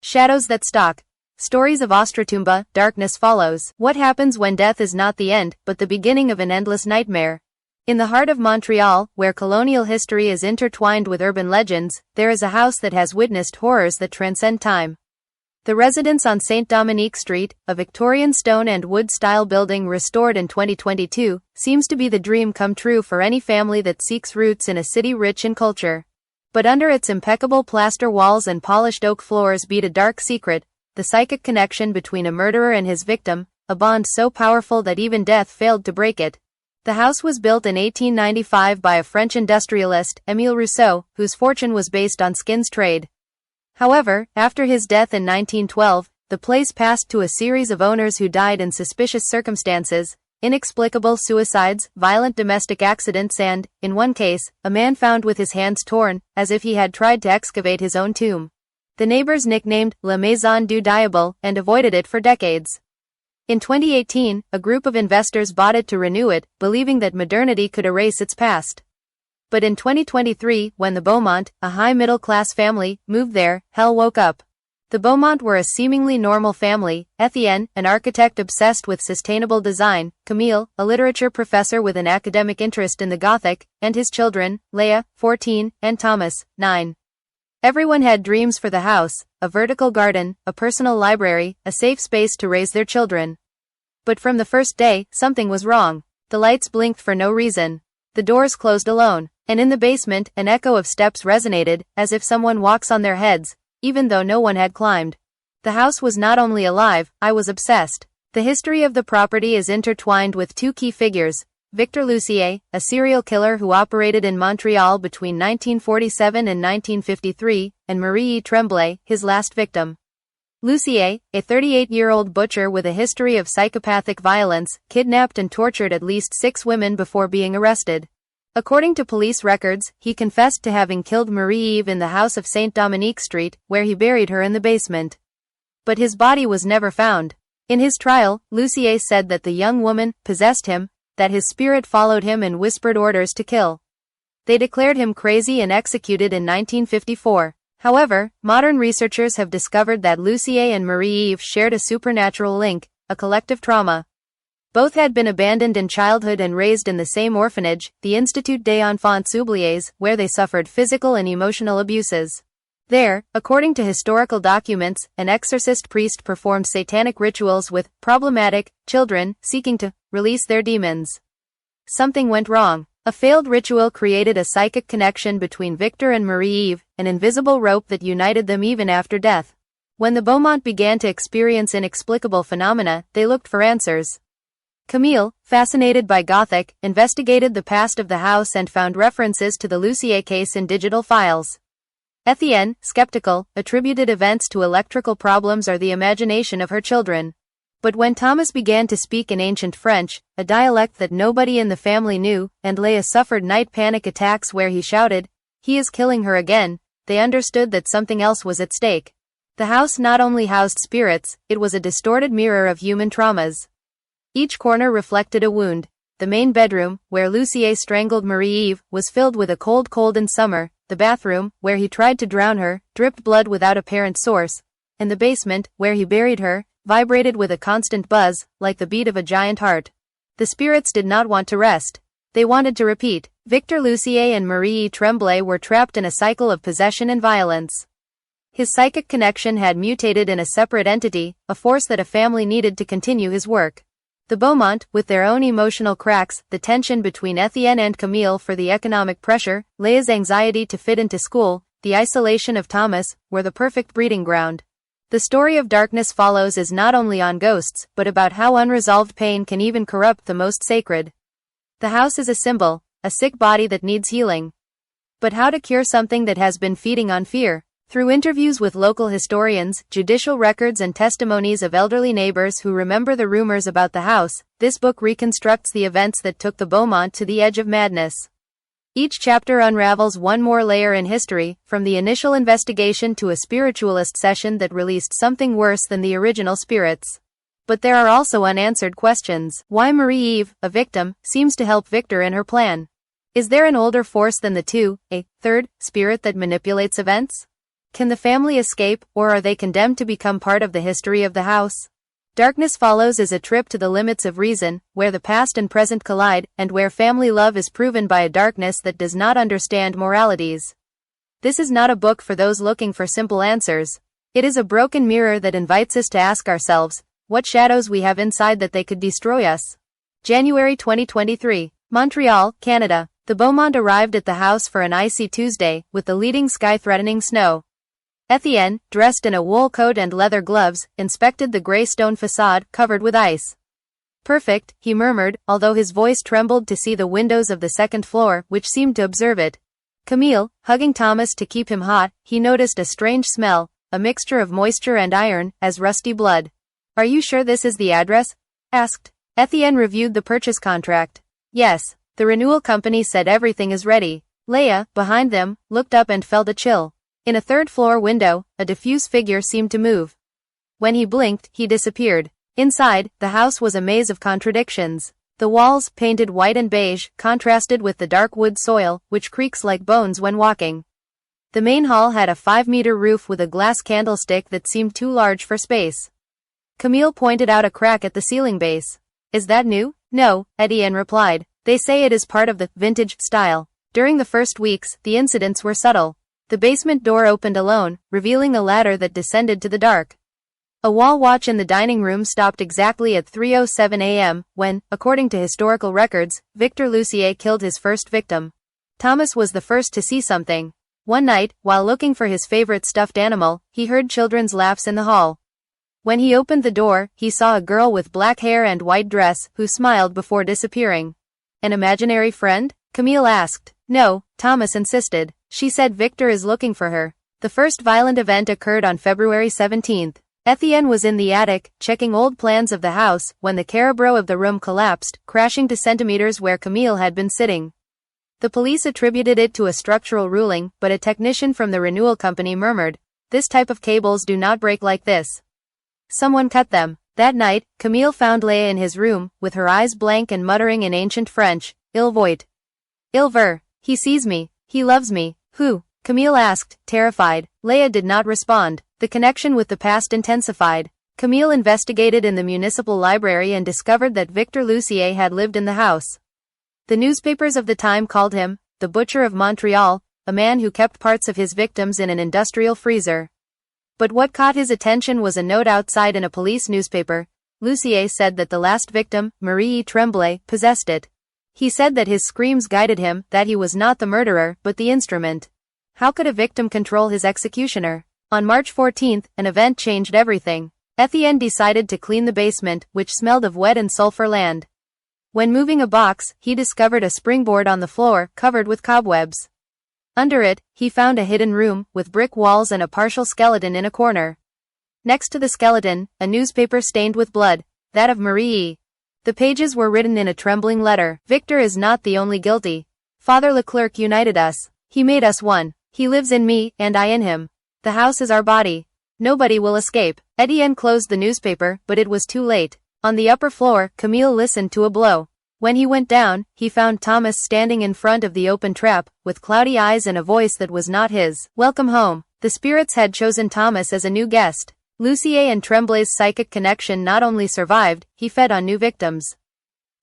Shadows that stalk. Stories of Ostratumba, darkness follows. What happens when death is not the end, but the beginning of an endless nightmare? In the heart of Montreal, where colonial history is intertwined with urban legends, there is a house that has witnessed horrors that transcend time. The residence on St. Dominique Street, a Victorian stone and wood-style building restored in 2022, seems to be the dream come true for any family that seeks roots in a city rich in culture. But under its impeccable plaster walls and polished oak floors beat a dark secret, the psychic connection between a murderer and his victim, a bond so powerful that even death failed to break it. The house was built in 1895 by a French industrialist, Émile Rousseau, whose fortune was based on skins trade. However, after his death in 1912, the place passed to a series of owners who died in suspicious circumstances, inexplicable suicides, violent domestic accidents and, in one case, a man found with his hands torn, as if he had tried to excavate his own tomb. The neighbors nicknamed La Maison du Diable and avoided it for decades. In 2018, a group of investors bought it to renew it, believing that modernity could erase its past. But in 2023, when the Beaumont, a high middle-class family, moved there, hell woke up. The Beaumont were a seemingly normal family: Etienne, an architect obsessed with sustainable design; Camille, a literature professor with an academic interest in the Gothic, and his children, Leah, 14, and Thomas, 9. Everyone had dreams for the house: a vertical garden, a personal library, a safe space to raise their children. But from the first day, something was wrong. The lights blinked for no reason. The doors closed alone. And in the basement, an echo of steps resonated, as if someone walks on their heads, even though no one had climbed. The house was not only alive, I was obsessed. The history of the property is intertwined with two key figures: Victor Lucier, a serial killer who operated in Montreal between 1947 and 1953, and Marie Tremblay, his last victim. Lucier, a 38-year-old butcher with a history of psychopathic violence, kidnapped and tortured at least 6 women before being arrested. According to police records, he confessed to having killed Marie-Eve in the house of St. Dominique Street, where he buried her in the basement. But his body was never found. In his trial, Lucier said that the young woman possessed him, that his spirit followed him and whispered orders to kill. They declared him crazy and executed in 1954. However, modern researchers have discovered that Lucier and Marie-Eve shared a supernatural link, a collective trauma. Both had been abandoned in childhood and raised in the same orphanage, the Institut des Enfants Oubliés, where they suffered physical and emotional abuses. There, according to historical documents, an exorcist priest performed satanic rituals with problematic children, seeking to release their demons. Something went wrong. A failed ritual created a psychic connection between Victor and Marie-Eve, an invisible rope that united them even after death. When the Beaumont began to experience inexplicable phenomena, they looked for answers. Camille, fascinated by Gothic, investigated the past of the house and found references to the Lucier case in digital files. Etienne, skeptical, attributed events to electrical problems or the imagination of her children. But when Thomas began to speak in ancient French, a dialect that nobody in the family knew, and Leah suffered night panic attacks where he shouted, "He is killing her again," they understood that something else was at stake. The house not only housed spirits, it was a distorted mirror of human traumas. Each corner reflected a wound. The main bedroom, where Lucier strangled Marie-Eve, was filled with a cold in summer. The bathroom, where he tried to drown her, dripped blood without apparent source. And the basement, where he buried her, vibrated with a constant buzz, like the beat of a giant heart. The spirits did not want to rest. They wanted to repeat. Victor Lucier and Marie Tremblay were trapped in a cycle of possession and violence. His psychic connection had mutated in a separate entity, a force that a family needed to continue his work. The Beaumont, with their own emotional cracks, the tension between Etienne and Camille for the economic pressure, Leah's anxiety to fit into school, the isolation of Thomas, were the perfect breeding ground. The story of Darkness Follows is not only on ghosts, but about how unresolved pain can even corrupt the most sacred. The house is a symbol, a sick body that needs healing. But how to cure something that has been feeding on fear? Through interviews with local historians, judicial records and testimonies of elderly neighbors who remember the rumors about the house, this book reconstructs the events that took the Beaumont to the edge of madness. Each chapter unravels one more layer in history, from the initial investigation to a spiritualist session that released something worse than the original spirits. But there are also unanswered questions. Why Marie-Eve, a victim, seems to help Victor in her plan? Is there an older force than the two, a third spirit that manipulates events? Can the family escape, or are they condemned to become part of the history of the house? Darkness Follows is a trip to the limits of reason, where the past and present collide, and where family love is proven by a darkness that does not understand moralities. This is not a book for those looking for simple answers. It is a broken mirror that invites us to ask ourselves, what shadows we have inside that they could destroy us. January 2023. Montreal, Canada. The Beaumont arrived at the house for an icy Tuesday, with the leading sky-threatening snow. Etienne, dressed in a wool coat and leather gloves, inspected the gray stone facade covered with ice. Perfect, he murmured, although his voice trembled to see the windows of the second floor, which seemed to observe it. Camille, hugging Thomas to keep him hot, he noticed a strange smell, a mixture of moisture and iron, as rusty blood. Are you sure this is the address? Asked. Etienne reviewed the purchase contract. Yes, the renewal company said everything is ready. Leah, behind them, looked up and felt a chill. In a third-floor window, a diffuse figure seemed to move. When he blinked, he disappeared. Inside, the house was a maze of contradictions. The walls, painted white and beige, contrasted with the dark wood soil, which creaks like bones when walking. The main hall had a 5-meter roof with a glass candlestick that seemed too large for space. Camille pointed out a crack at the ceiling base. Is that new? No, Etienne replied. They say it is part of the vintage style. During the first weeks, the incidents were subtle. The basement door opened alone, revealing a ladder that descended to the dark. A wall watch in the dining room stopped exactly at 3:07 a.m., when, according to historical records, Victor Lucier killed his first victim. Thomas was the first to see something. One night, while looking for his favorite stuffed animal, he heard children's laughs in the hall. When he opened the door, he saw a girl with black hair and white dress, who smiled before disappearing. An imaginary friend? Camille asked. No, Thomas insisted. She said Victor is looking for her. The first violent event occurred on February 17. Etienne was in the attic, checking old plans of the house, when the carebro of the room collapsed, crashing to centimeters where Camille had been sitting. The police attributed it to a structural ruling, but a technician from the renewal company murmured, "This type of cables do not break like this. Someone cut them." That night, Camille found Leah in his room, with her eyes blank and muttering in ancient French, "Il voit. Il veut. He sees me. He loves me." Who? Camille asked, terrified. Leah did not respond. The connection with the past intensified. Camille investigated in the municipal library and discovered that Victor Lucier had lived in the house. The newspapers of the time called him, the Butcher of Montreal, a man who kept parts of his victims in an industrial freezer. But what caught his attention was a note outside in a police newspaper. Lucier said that the last victim, Marie Tremblay, possessed it. He said that his screams guided him, that he was not the murderer, but the instrument. How could a victim control his executioner? On March 14, an event changed everything. Etienne decided to clean the basement, which smelled of wet and sulfur land. When moving a box, he discovered a springboard on the floor, covered with cobwebs. Under it, he found a hidden room, with brick walls and a partial skeleton in a corner. Next to the skeleton, a newspaper stained with blood, that of Marie. The pages were written in a trembling letter. Victor is not the only guilty. Father Leclerc united us. He made us one. He lives in me, and I in him. The house is our body. Nobody will escape. Etienne closed the newspaper, but it was too late. On the upper floor, Camille listened to a blow. When he went down, he found Thomas standing in front of the open trap, with cloudy eyes and a voice that was not his. Welcome home. The spirits had chosen Thomas as a new guest. Lucier and Tremblay's psychic connection not only survived, he fed on new victims.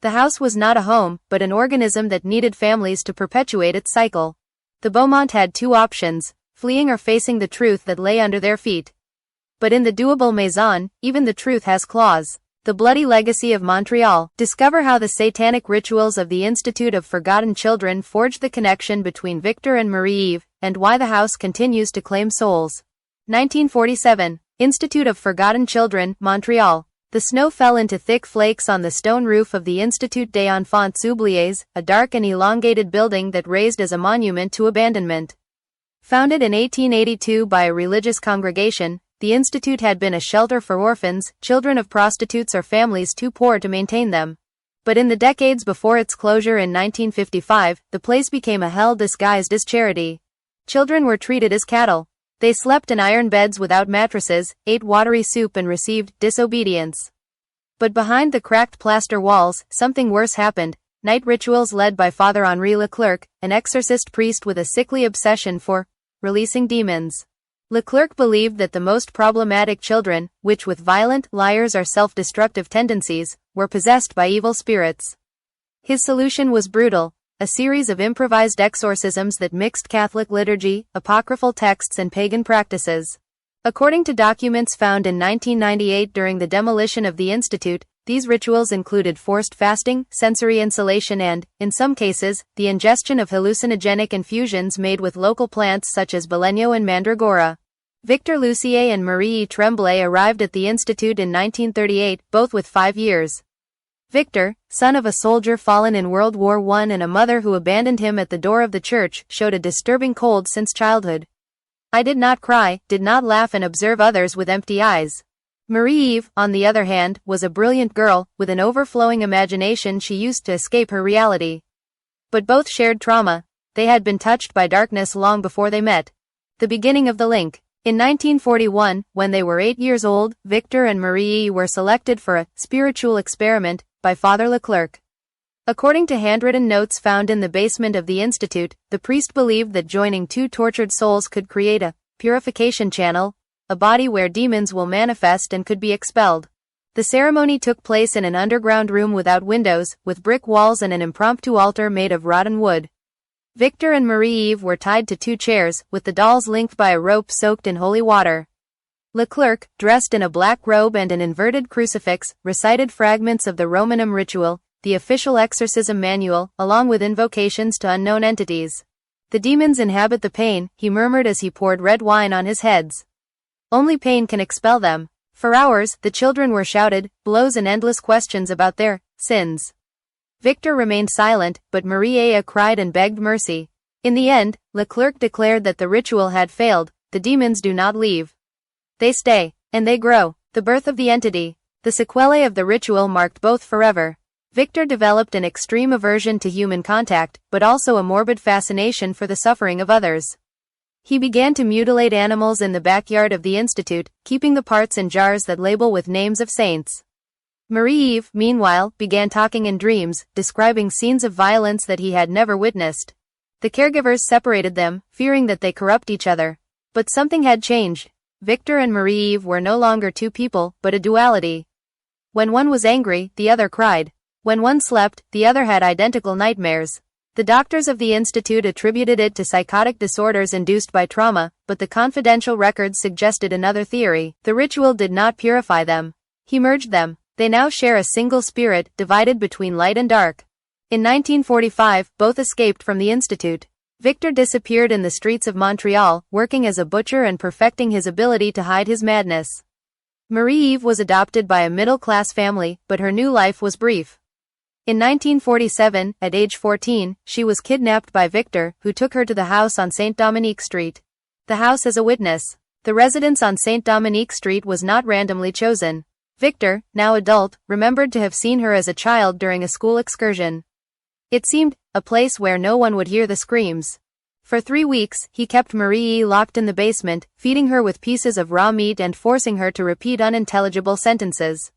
The house was not a home, but an organism that needed families to perpetuate its cycle. The Beaumont had two options, fleeing or facing the truth that lay under their feet. But in the doable maison, even the truth has claws. The Bloody Legacy of Montreal. Discover how the satanic rituals of the Institute of Forgotten Children forged the connection between Victor and Marie-Eve, and why the house continues to claim souls. 1947. Institute of Forgotten Children, Montreal. The snow fell into thick flakes on the stone roof of the Institut des Enfants Oubliés, a dark and elongated building that raised as a monument to abandonment. Founded in 1882 by a religious congregation, the institute had been a shelter for orphans, children of prostitutes or families too poor to maintain them. But in the decades before its closure in 1955, the place became a hell disguised as charity. Children were treated as cattle. They slept in iron beds without mattresses, ate watery soup and received disobedience. But behind the cracked plaster walls, something worse happened. Night rituals led by Father Henri Leclerc, an exorcist priest with a sickly obsession for releasing demons. Leclerc believed that the most problematic children, which with violent, liars or self-destructive tendencies, were possessed by evil spirits. His solution was brutal, a series of improvised exorcisms that mixed Catholic liturgy, apocryphal texts and pagan practices. According to documents found in 1998 during the demolition of the institute, these rituals included forced fasting, sensory insulation and, in some cases, the ingestion of hallucinogenic infusions made with local plants such as Baleño and Mandragora. Victor Lussier and Marie Tremblay arrived at the institute in 1938, both with 5 years. Victor, son of a soldier fallen in World War I and a mother who abandoned him at the door of the church, showed a disturbing cold since childhood. I did not cry, did not laugh and observe others with empty eyes. Marie-Eve, on the other hand, was a brilliant girl, with an overflowing imagination she used to escape her reality. But both shared trauma. They had been touched by darkness long before they met. The beginning of the link. In 1941, when they were 8 years old, Victor and Marie were selected for a spiritual experiment by Father Leclerc. According to handwritten notes found in the basement of the institute, the priest believed that joining 2 tortured souls could create a purification channel, a body where demons will manifest and could be expelled. The ceremony took place in an underground room without windows, with brick walls and an impromptu altar made of rotten wood. Victor and Marie-Eve were tied to 2 chairs, with the dolls linked by a rope soaked in holy water. Leclerc, dressed in a black robe and an inverted crucifix, recited fragments of the Romanum ritual, the official exorcism manual, along with invocations to unknown entities. The demons inhabit the pain, he murmured as he poured red wine on his heads. Only pain can expel them. For hours, the children were shouted, blows and endless questions about their sins. Victor remained silent, but Marie cried and begged mercy. In the end, Leclerc declared that the ritual had failed. The demons do not leave. They stay, and they grow. The birth of the entity. The sequelae of the ritual marked both forever. Victor developed an extreme aversion to human contact, but also a morbid fascination for the suffering of others. He began to mutilate animals in the backyard of the institute, keeping the parts in jars that label with names of saints. Marie-Eve, meanwhile, began talking in dreams, describing scenes of violence that he had never witnessed. The caregivers separated them, fearing that they corrupt each other. But something had changed. Victor and Marie-Eve were no longer 2 people, but a duality. When one was angry, the other cried. When one slept, the other had identical nightmares. The doctors of the institute attributed it to psychotic disorders induced by trauma, but the confidential records suggested another theory. The ritual did not purify them. He merged them. They now share a single spirit, divided between light and dark. In 1945, both escaped from the institute. Victor disappeared in the streets of Montreal, working as a butcher and perfecting his ability to hide his madness. Marie-Eve was adopted by a middle-class family, but her new life was brief. In 1947, at age 14, she was kidnapped by Victor, who took her to the house on St. Dominique Street. The house as a witness. The residence on St. Dominique Street was not randomly chosen. Victor, now adult, remembered to have seen her as a child during a school excursion. It seemed a place where no one would hear the screams. For 3 weeks, he kept Marie locked in the basement, feeding her with pieces of raw meat and forcing her to repeat unintelligible sentences.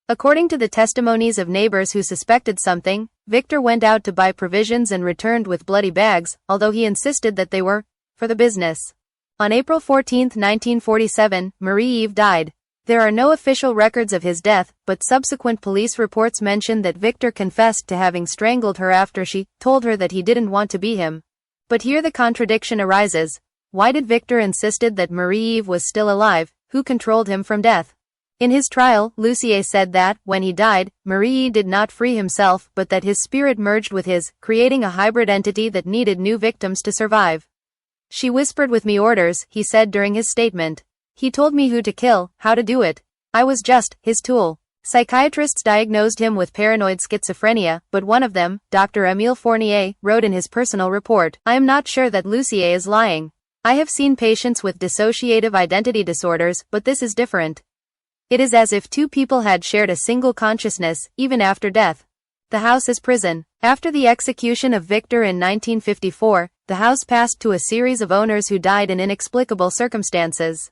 According to the testimonies of neighbors who suspected something, Victor went out to buy provisions and returned with bloody bags, although he insisted that they were for the business. On April 14, 1947, Marie-Eve died. There are no official records of his death, but subsequent police reports mention that Victor confessed to having strangled her after she told her that he didn't want to be him. But here the contradiction arises. Why did Victor insisted that Marie-Eve was still alive? Who controlled him from death? In his trial, Lussier said that, when he died, Marie did not free himself, but that his spirit merged with his, creating a hybrid entity that needed new victims to survive. She whispered with me orders, he said during his statement. He told me who to kill, how to do it. I was just his tool. Psychiatrists diagnosed him with paranoid schizophrenia, but one of them, Dr. Émile Fournier, wrote in his personal report, I am not sure that Lussier is lying. I have seen patients with dissociative identity disorders, but this is different. It is as if 2 people had shared a single consciousness, even after death. The house is prison. After the execution of Victor in 1954, the house passed to a series of owners who died in inexplicable circumstances.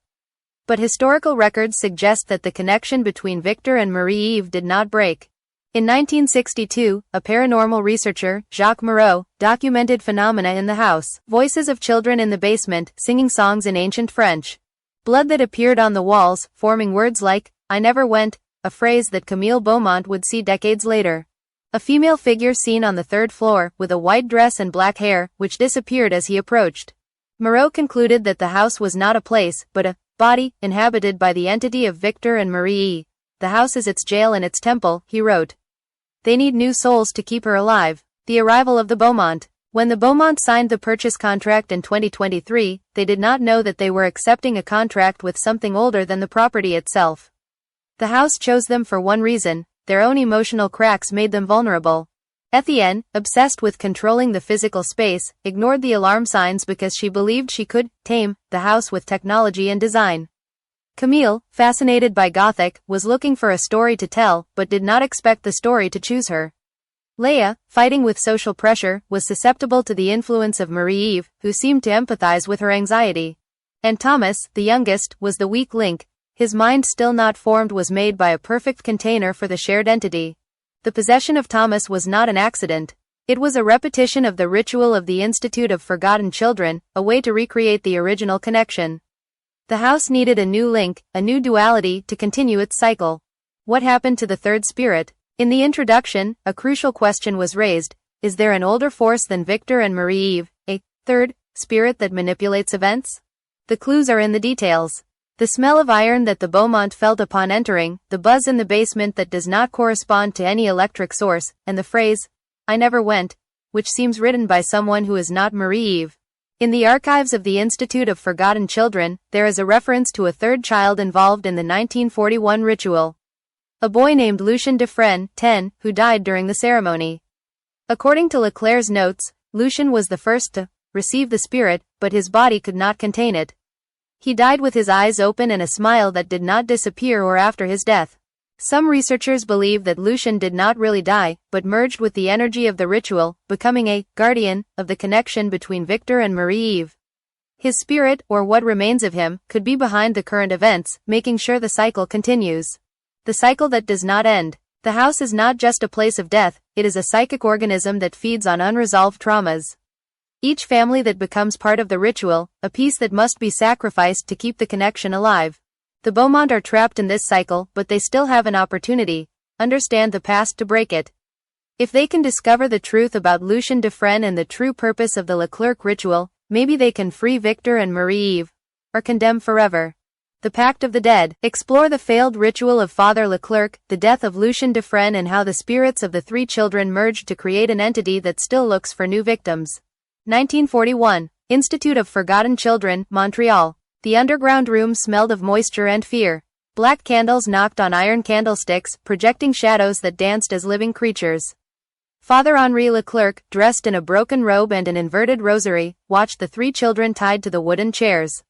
But historical records suggest that the connection between Victor and Marie-Eve did not break. In 1962, a paranormal researcher, Jacques Moreau, documented phenomena in the house. Voices of children in the basement, singing songs in ancient French. Blood that appeared on the walls, forming words like, "I never went," a phrase that Camille Beaumont would see decades later. A female figure seen on the third floor, with a white dress and black hair, which disappeared as he approached. Moreau concluded that the house was not a place, but a body, inhabited by the entity of Victor and Marie. "The house is its jail and its temple," he wrote. "They need new souls to keep her alive." The arrival of the Beaumont. When the Beaumont signed the purchase contract in 2023, they did not know that they were accepting a contract with something older than the property itself. The house chose them for one reason: their own emotional cracks made them vulnerable. Etienne, obsessed with controlling the physical space, ignored the alarm signs because she believed she could tame the house with technology and design. Camille, fascinated by Gothic, was looking for a story to tell, but did not expect the story to choose her. Leia, fighting with social pressure, was susceptible to the influence of Marie-Eve, who seemed to empathize with her anxiety. And Thomas, the youngest, was the weak link. His mind still not formed was made by a perfect container for the shared entity. The possession of Thomas was not an accident. It was a repetition of the ritual of the Institute of Forgotten Children, a way to recreate the original connection. The house needed a new link, a new duality, to continue its cycle. What happened to the third spirit? In the introduction, a crucial question was raised: is there an older force than Victor and Marie-Eve, a third spirit that manipulates events? The clues are in the details. The smell of iron that the Beaumont felt upon entering, the buzz in the basement that does not correspond to any electric source, and the phrase, "I never went," which seems written by someone who is not Marie-Eve. In the archives of the Institute of Forgotten Children, there is a reference to a third child involved in the 1941 ritual. A boy named Lucien Dufresne, 10, who died during the ceremony. According to Leclerc's notes, Lucien was the first to receive the spirit, but his body could not contain it. He died with his eyes open and a smile that did not disappear or after his death. Some researchers believe that Lucien did not really die, but merged with the energy of the ritual, becoming a guardian of the connection between Victor and Marie-Eve. His spirit, or what remains of him, could be behind the current events, making sure the cycle continues. The cycle that does not end. The house is not just a place of death, it is a psychic organism that feeds on unresolved traumas. Each family that becomes part of the ritual, a piece that must be sacrificed to keep the connection alive. The Beaumont are trapped in this cycle, but they still have an opportunity. Understand the past to break it. If they can discover the truth about Lucien Dufresne and the true purpose of the Leclerc ritual, maybe they can free Victor and Marie-Eve. Or condemn forever. The Pact of the Dead. Explore the failed ritual of Father Leclerc, the death of Lucien Dufresne, and how the spirits of the three children merged to create an entity that still looks for new victims. 1941. Institute of Forgotten Children, Montreal. The underground room smelled of moisture and fear. Black candles knocked on iron candlesticks, projecting shadows that danced as living creatures. Father Henri Leclerc, dressed in a broken robe and an inverted rosary, watched the three children tied to the wooden chairs.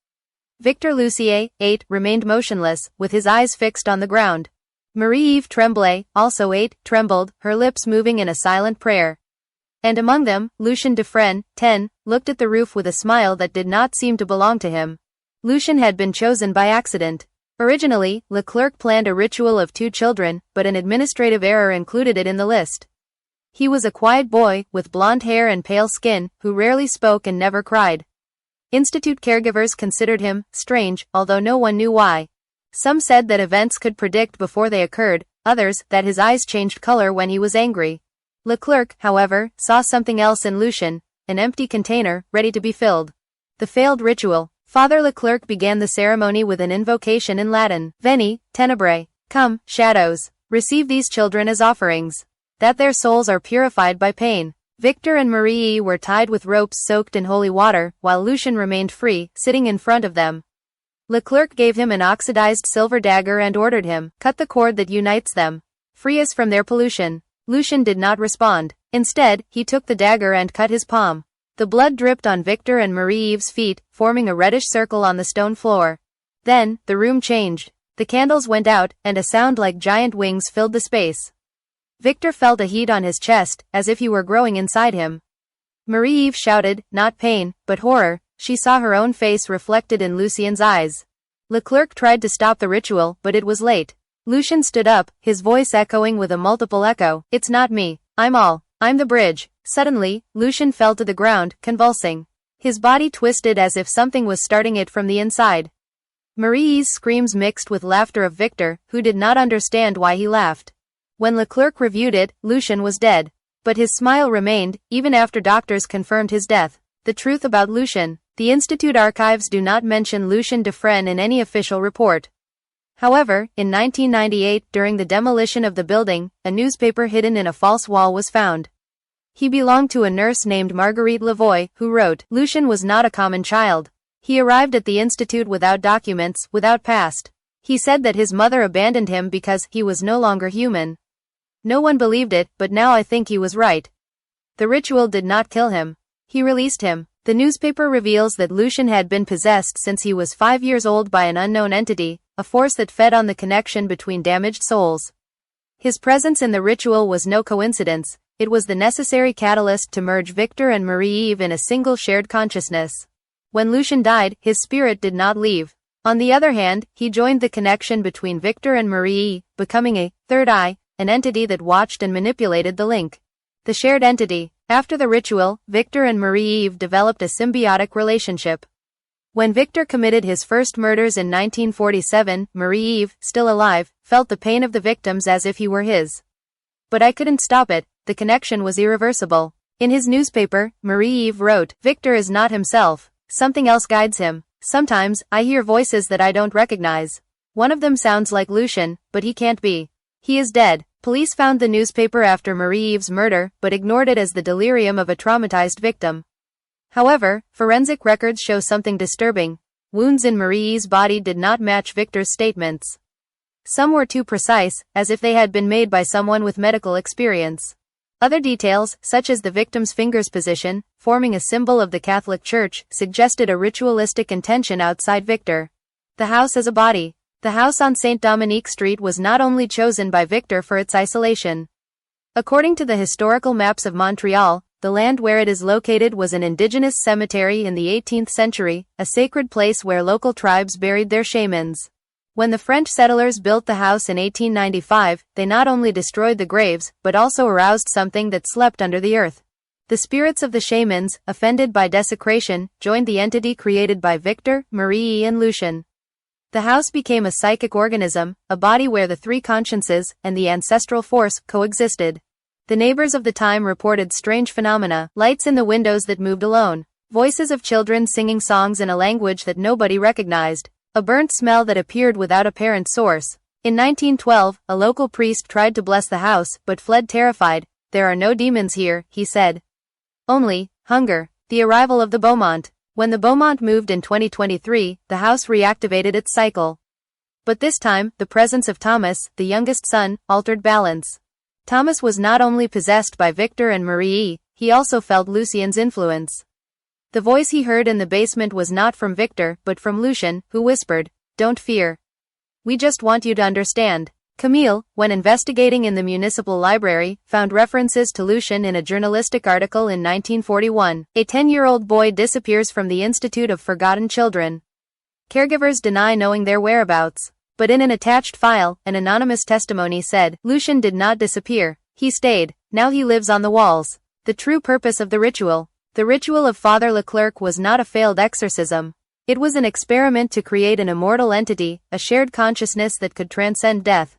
Victor Lucier, 8, remained motionless, with his eyes fixed on the ground. Marie-Eve Tremblay, also 8, trembled, her lips moving in a silent prayer. And among them, Lucien Dufresne, 10, looked at the roof with a smile that did not seem to belong to him. Lucien had been chosen by accident. Originally, Leclerc planned a ritual of 2 children, but an administrative error included it in the list. He was a quiet boy, with blonde hair and pale skin, who rarely spoke and never cried. Institute caregivers considered him strange, although no one knew why. Some said that events could predict before they occurred, others, that his eyes changed color when he was angry. Leclerc, however, saw something else in Lucien, an empty container, ready to be filled. The failed ritual. Father Leclerc began the ceremony with an invocation in Latin. Veni, tenebrae. Come, shadows. Receive these children as offerings. That their souls are purified by pain. Victor and Marie were tied with ropes soaked in holy water, while Lucien remained free, sitting in front of them. Leclerc gave him an oxidized silver dagger and ordered him, cut the cord that unites them. Free us from their pollution. Lucien did not respond. Instead, he took the dagger and cut his palm. The blood dripped on Victor and Marie-Eve's feet, forming a reddish circle on the stone floor. Then, the room changed. The candles went out, and a sound like giant wings filled the space. Victor felt a heat on his chest, as if he were growing inside him. Marie-Eve shouted, not pain, but horror. She saw her own face reflected in Lucien's eyes. Leclerc tried to stop the ritual, but it was late. Lucien stood up, his voice echoing with a multiple echo. It's not me. I'm the bridge. Suddenly, Lucien fell to the ground, convulsing. His body twisted as if something was starting it from the inside. Marie's screams mixed with laughter of Victor, who did not understand why he laughed. When Leclerc reviewed it, Lucien was dead. But his smile remained, even after doctors confirmed his death. The truth about Lucien. The Institute archives do not mention Lucien Dufresne in any official report. However, in 1998, during the demolition of the building, a newspaper hidden in a false wall was found. He belonged to a nurse named Marguerite Lavoie, who wrote, "Lucien was not a common child. He arrived at the Institute without documents, without past. He said that his mother abandoned him because he was no longer human." No one believed it, but now I think he was right. The ritual did not kill him. He released him. The newspaper reveals that Lucien had been possessed since he was 5 years old by an unknown entity, a force that fed on the connection between damaged souls. His presence in the ritual was no coincidence, it was the necessary catalyst to merge Victor and Marie-Eve in a single shared consciousness. When Lucien died, his spirit did not leave. On the other hand, he joined the connection between Victor and Marie, becoming a third eye, an entity that watched and manipulated the link. The shared entity. After the ritual, Victor and Marie-Eve developed a symbiotic relationship. When Victor committed his first murders in 1947, Marie-Eve, still alive, felt the pain of the victims as if he were his. "But I couldn't stop it, the connection was irreversible." In his newspaper, Marie-Eve wrote, "Victor is not himself. Something else guides him. Sometimes, I hear voices that I don't recognize. One of them sounds like Lucien, but he can't be. He is dead." Police found the newspaper after Marie-Eve's murder, but ignored it as the delirium of a traumatized victim. However, forensic records show something disturbing. Wounds in Marie-Eve's body did not match Victor's statements. Some were too precise, as if they had been made by someone with medical experience. Other details, such as the victim's finger's position, forming a symbol of the Catholic Church, suggested a ritualistic intention outside Victor. The house as a body. The house on Saint Dominique Street was not only chosen by Victor for its isolation. According to the historical maps of Montreal, the land where it is located was an indigenous cemetery in the 18th century, a sacred place where local tribes buried their shamans. When the French settlers built the house in 1895, they not only destroyed the graves, but also aroused something that slept under the earth. The spirits of the shamans, offended by desecration, joined the entity created by Victor, Marie and Lucien. The house became a psychic organism, a body where the three consciences and the ancestral force coexisted. The neighbors of the time reported strange phenomena, lights in the windows that moved alone, voices of children singing songs in a language that nobody recognized, a burnt smell that appeared without apparent source. In 1912, a local priest tried to bless the house, but fled terrified. "There are no demons here," he said. "Only hunger." The arrival of the Beaumont. When the Beaumont moved in 2023, the house reactivated its cycle. But this time, the presence of Thomas, the youngest son, altered balance. Thomas was not only possessed by Victor and Marie, he also felt Lucien's influence. The voice he heard in the basement was not from Victor, but from Lucien, who whispered, "Don't fear. We just want you to understand." Camille, when investigating in the municipal library, found references to Lucien in a journalistic article in 1941. A 10-year-old boy disappears from the Institute of Forgotten Children. Caregivers deny knowing their whereabouts. But in an attached file, an anonymous testimony said, "Lucien did not disappear. He stayed. Now he lives on the walls." The true purpose of the ritual. The ritual of Father Leclerc was not a failed exorcism. It was an experiment to create an immortal entity, a shared consciousness that could transcend death.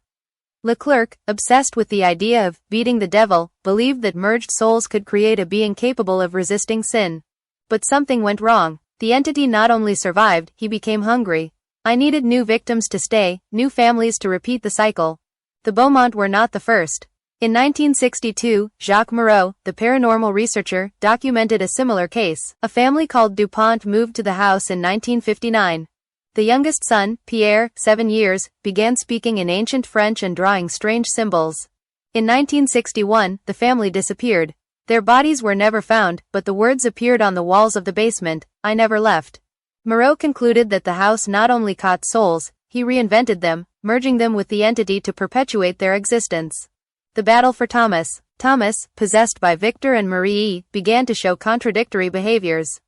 Leclerc, obsessed with the idea of beating the devil, believed that merged souls could create a being capable of resisting sin. But something went wrong. The entity not only survived, he became hungry. "I needed new victims to stay, new families to repeat the cycle." The Beaumont were not the first. In 1962, Jacques Moreau, the paranormal researcher, documented a similar case. A family called Dupont moved to the house in 1959. The youngest son, Pierre, 7 years, began speaking in ancient French and drawing strange symbols. In 1961, the family disappeared. Their bodies were never found, but the words appeared on the walls of the basement, "I never left." Moreau concluded that the house not only caught souls, he reinvented them, merging them with the entity to perpetuate their existence. The battle for Thomas. Thomas, possessed by Victor and Marie, began to show contradictory behaviors.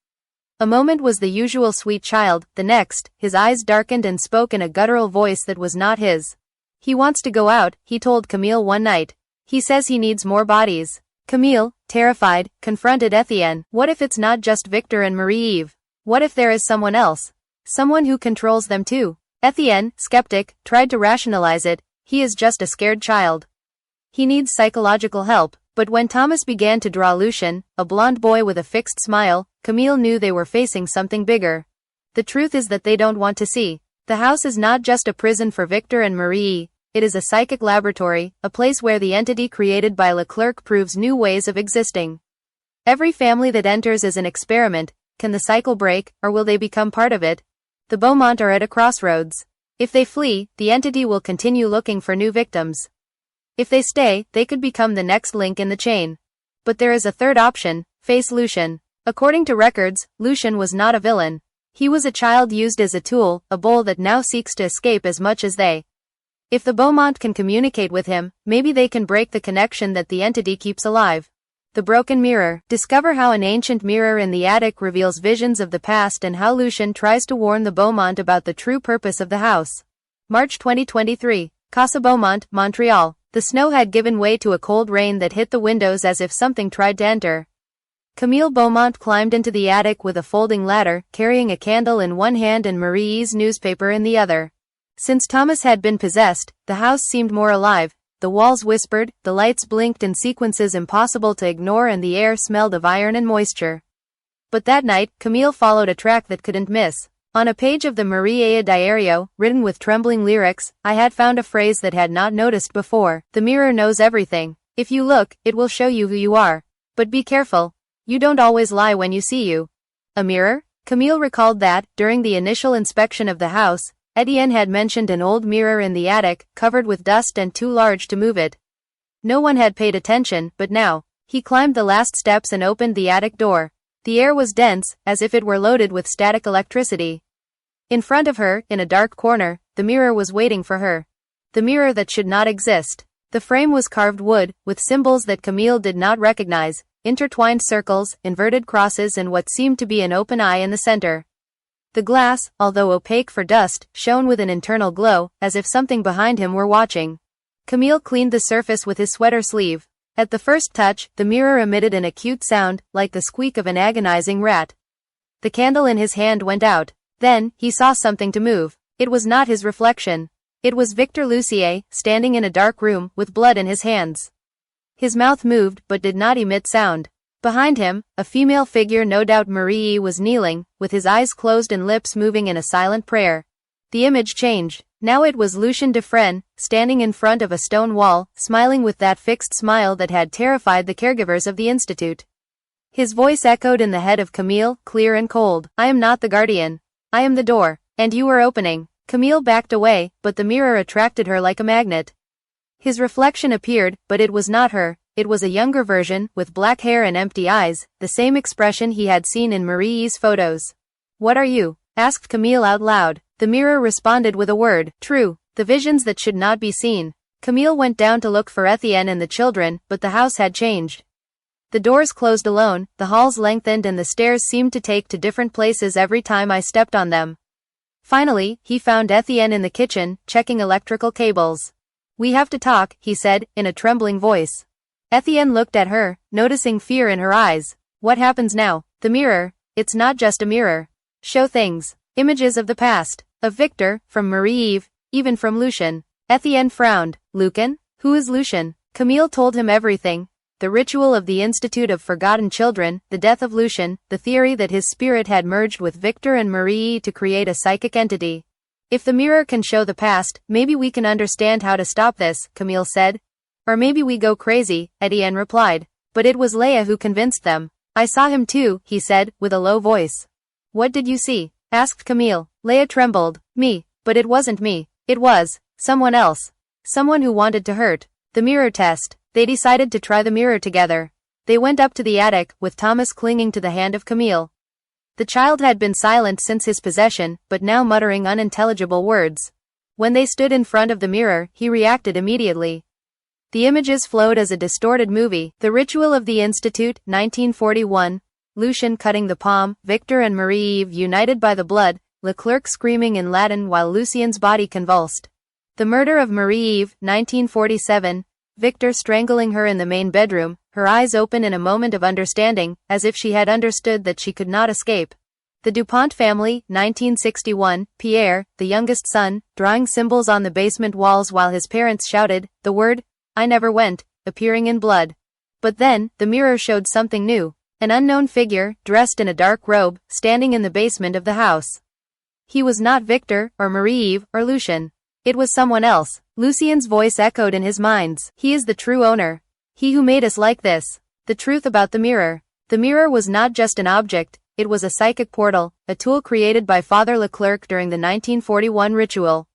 A moment was the usual sweet child, the next, his eyes darkened and spoke in a guttural voice that was not his. "He wants to go out," he told Camille one night. "He says he needs more bodies." Camille, terrified, confronted Etienne. "What if it's not just Victor and Marie-Eve? What if there is someone else?" Someone who controls them too. Etienne, skeptic, tried to rationalize it. He is just a scared child. He needs psychological help. But when Thomas began to draw Lucien, a blonde boy with a fixed smile, Camille knew they were facing something bigger. The truth is that they don't want to see. The house is not just a prison for Victor and Marie. It is a psychic laboratory, a place where the entity created by Leclerc proves new ways of existing. Every family that enters is an experiment. Can the cycle break, or will they become part of it? The Beaumont are at a crossroads. If they flee, the entity will continue looking for new victims. If they stay, they could become the next link in the chain. But there is a third option: face Lucien. According to records, Lucien was not a villain. He was a child used as a tool, a bull that now seeks to escape as much as they. If the Beaumont can communicate with him, maybe they can break the connection that the entity keeps alive. The broken mirror. Discover how an ancient mirror in the attic reveals visions of the past and how Lucien tries to warn the Beaumont about the true purpose of the house. March 2023. Casa Beaumont, Montreal. The snow had given way to a cold rain that hit the windows as if something tried to enter. Camille Beaumont climbed into the attic with a folding ladder, carrying a candle in one hand and Marie's newspaper in the other. Since Thomas had been possessed, the house seemed more alive. The walls whispered, the lights blinked in sequences impossible to ignore, and the air smelled of iron and moisture. But that night, Camille followed a track that couldn't miss. On a page of the Maria Diario, written with trembling lyrics, I had found a phrase that had not noticed before. The mirror knows everything. If you look, it will show you who you are. But be careful. You don't always lie when you see you. A mirror? Camille recalled that, during the initial inspection of the house, Etienne had mentioned an old mirror in the attic, covered with dust and too large to move it. No one had paid attention, but now, he climbed the last steps and opened the attic door. The air was dense, as if it were loaded with static electricity. In front of her, in a dark corner, the mirror was waiting for her. The mirror that should not exist. The frame was carved wood, with symbols that Camille did not recognize, intertwined circles, inverted crosses, and what seemed to be an open eye in the center. The glass, although opaque for dust, shone with an internal glow, as if something behind him were watching. Camille cleaned the surface with his sweater sleeve. At the first touch, the mirror emitted an acute sound, like the squeak of an agonizing rat. The candle in his hand went out. Then, he saw something to move. It was not his reflection. It was Victor Lucier, standing in a dark room, with blood in his hands. His mouth moved, but did not emit sound. Behind him, a female figure, no doubt Marie, was kneeling, with his eyes closed and lips moving in a silent prayer. The image changed. Now it was Lucien Dufresne, standing in front of a stone wall, smiling with that fixed smile that had terrified the caregivers of the Institute. His voice echoed in the head of Camille, clear and cold. I am not the guardian. I am the door. And you are opening. Camille backed away, but the mirror attracted her like a magnet. His reflection appeared, but it was not her. It was a younger version, with black hair and empty eyes, the same expression he had seen in Marie's photos. What are you? Asked Camille out loud. The mirror responded with a word. True. The visions that should not be seen. Camille went down to look for Etienne and the children, but the house had changed. The doors closed alone, the halls lengthened, and the stairs seemed to take to different places every time I stepped on them. Finally, he found Etienne in the kitchen, checking electrical cables. We have to talk, he said, in a trembling voice. Etienne looked at her, noticing fear in her eyes. What happens now? The mirror. It's not just a mirror. Show things. Images of the past. Of Victor, from Marie-Eve, even from Lucien. Etienne frowned. Lucien? Who is Lucien? Camille told him everything. The ritual of the Institute of Forgotten Children, the death of Lucien, the theory that his spirit had merged with Victor and Marie to create a psychic entity. If the mirror can show the past, maybe we can understand how to stop this, Camille said. Or maybe we go crazy, Etienne replied. But it was Leia who convinced them. I saw him too, he said, with a low voice. What did you see? Asked Camille. Leia trembled. Me. But it wasn't me. It was someone else. Someone who wanted to hurt. The mirror test. They decided to try the mirror together. They went up to the attic, with Thomas clinging to the hand of Camille. The child had been silent since his possession, but now muttering unintelligible words. When they stood in front of the mirror, he reacted immediately. The images flowed as a distorted movie. The Ritual of the Institute, 1941. Lucien cutting the palm, Victor and Marie-Eve united by the blood, Leclerc screaming in Latin while Lucien's body convulsed. The Murder of Marie-Eve, 1947. Victor strangling her in the main bedroom, her eyes open in a moment of understanding, as if she had understood that she could not escape. The DuPont family, 1961, Pierre, the youngest son, drawing symbols on the basement walls while his parents shouted, the word, I never went, appearing in blood. But then, the mirror showed something new. An unknown figure, dressed in a dark robe, standing in the basement of the house. He was not Victor, or Marie-Eve, or Lucien. It was someone else. Lucien's voice echoed in his minds. He is the true owner. He who made us like this. The truth about the mirror. The mirror was not just an object, it was a psychic portal, a tool created by Father Leclerc during the 1941 ritual.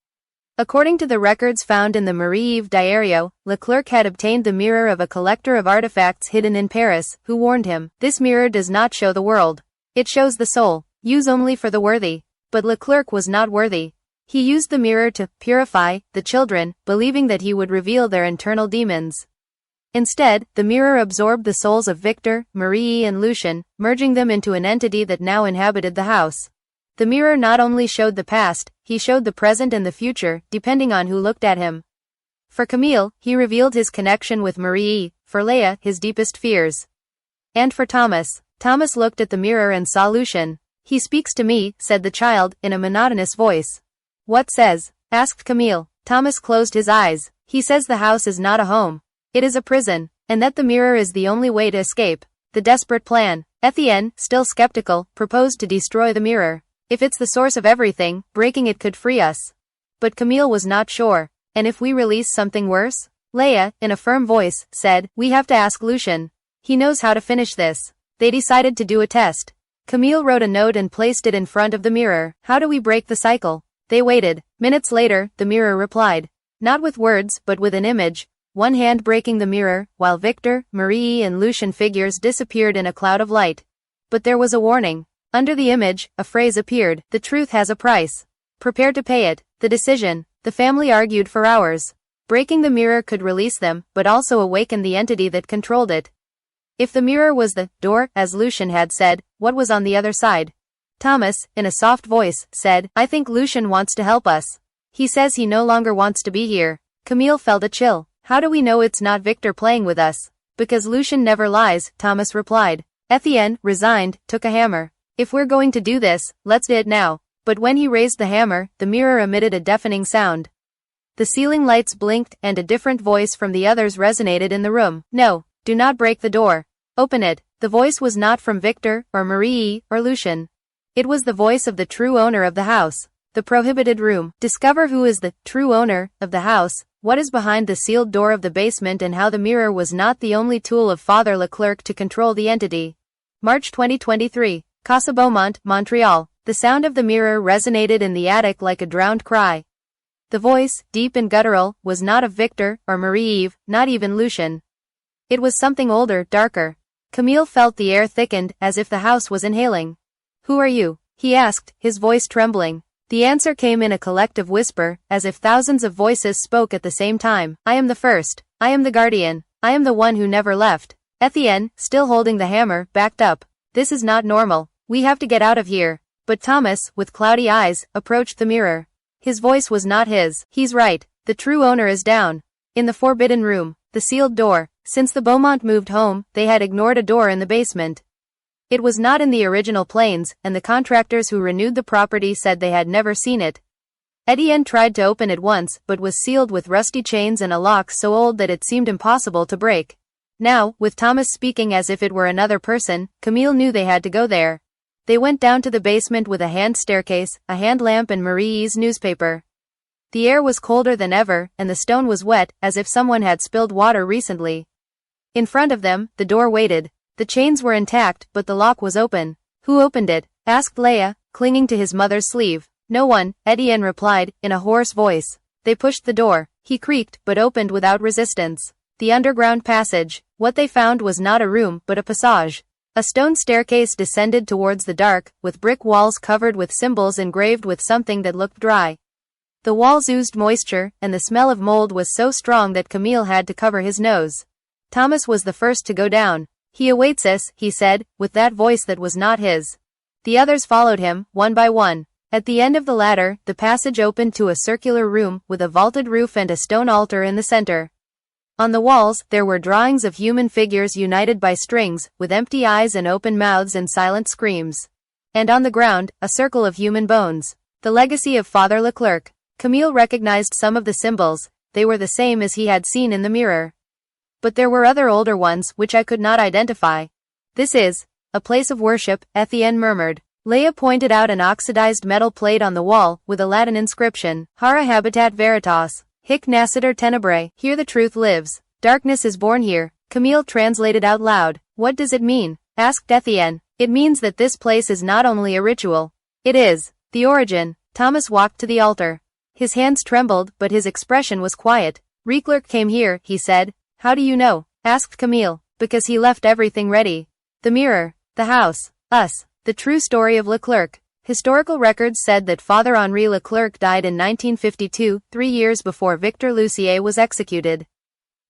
According to the records found in the Marie-Eve Diario, Leclerc had obtained the mirror of a collector of artifacts hidden in Paris, who warned him, this mirror does not show the world. It shows the soul. Use only for the worthy. But Leclerc was not worthy. He used the mirror to purify the children, believing that he would reveal their internal demons. Instead, the mirror absorbed the souls of Victor, Marie and Lucien, merging them into an entity that now inhabited the house. The mirror not only showed the past, he showed the present and the future, depending on who looked at him. For Camille, he revealed his connection with Marie, for Leah, his deepest fears. And for Thomas looked at the mirror and saw Lucien. He speaks to me, said the child, in a monotonous voice. What says? Asked Camille. Thomas closed his eyes. He says the house is not a home. It is a prison, and that the mirror is the only way to escape. The desperate plan. Etienne, still skeptical, proposed to destroy the mirror. If it's the source of everything, breaking it could free us. But Camille was not sure. And if we release something worse? Leah, in a firm voice, said, we have to ask Lucien. He knows how to finish this. They decided to do a test. Camille wrote a note and placed it in front of the mirror. How do we break the cycle? They waited. Minutes later, the mirror replied. Not with words, but with an image. One hand breaking the mirror, while Victor, Marie and Lucien figures disappeared in a cloud of light. But there was a warning. Under the image, a phrase appeared, the truth has a price. Prepare to pay it. The decision. The family argued for hours. Breaking the mirror could release them, but also awaken the entity that controlled it. If the mirror was the door, as Lucien had said, what was on the other side? Thomas, in a soft voice, said, I think Lucien wants to help us. He says he no longer wants to be here. Camille felt a chill. How do we know it's not Victor playing with us? Because Lucien never lies, Thomas replied. Etienne, resigned, took a hammer. If we're going to do this, let's do it now. But when he raised the hammer, the mirror emitted a deafening sound. The ceiling lights blinked, and a different voice from the others resonated in the room. No, do not break the door. Open it. The voice was not from Victor, or Marie, or Lucien. It was the voice of the true owner of the house. The prohibited room. Discover who is the true owner of the house, what is behind the sealed door of the basement, and how the mirror was not the only tool of Father Leclerc to control the entity. March 2023. Casa Beaumont, Montreal. The sound of the mirror resonated in the attic like a drowned cry. The voice, deep and guttural, was not of Victor, or Marie-Eve, not even Lucien. It was something older, darker. Camille felt the air thickened, as if the house was inhaling. Who are you? He asked, his voice trembling. The answer came in a collective whisper, as if thousands of voices spoke at the same time. I am the first. I am the guardian. I am the one who never left. Etienne, still holding the hammer, backed up. This is not normal. We have to get out of here. But Thomas, with cloudy eyes, approached the mirror. His voice was not his. He's right. The true owner is down. In the forbidden room. The sealed door. Since the Beaumont moved home, they had ignored a door in the basement. It was not in the original plans, and the contractors who renewed the property said they had never seen it. Etienne tried to open it once, but was sealed with rusty chains and a lock so old that it seemed impossible to break. Now, with Thomas speaking as if it were another person, Camille knew they had to go there. They went down to the basement with a hand staircase, a hand lamp and Marie's newspaper. The air was colder than ever, and the stone was wet, as if someone had spilled water recently. In front of them, the door waited. The chains were intact, but the lock was open. Who opened it? Asked Leah, clinging to his mother's sleeve. No one, Etienne replied, in a hoarse voice. They pushed the door. He creaked, but opened without resistance. The underground passage. What they found was not a room, but a passage. A stone staircase descended towards the dark, with brick walls covered with symbols engraved with something that looked dry. The walls oozed moisture, and the smell of mold was so strong that Camille had to cover his nose. Thomas was the first to go down. He awaits us, he said, with that voice that was not his. The others followed him, one by one. At the end of the ladder, the passage opened to a circular room, with a vaulted roof and a stone altar in the center. On the walls, there were drawings of human figures united by strings, with empty eyes and open mouths and silent screams. And on the ground, a circle of human bones. The legacy of Father Leclerc. Camille recognized some of the symbols. They were the same as he had seen in the mirror. But there were other older ones which I could not identify. This is a place of worship, Etienne murmured. Leia pointed out an oxidized metal plate on the wall with a Latin inscription, Hara habitat veritas, hic nascitur tenebrae, here the truth lives. Darkness is born here. Camille translated out loud. What does it mean? Asked Etienne. It means that this place is not only a ritual. It is the origin. Thomas walked to the altar. His hands trembled, but his expression was quiet. Leclerc came here, he said. How do you know? Asked Camille. Because he left everything ready. The mirror, the house, us. The true story of Leclerc. Historical records said that Father Henri Leclerc died in 1952, 3 years before Victor Lucier was executed.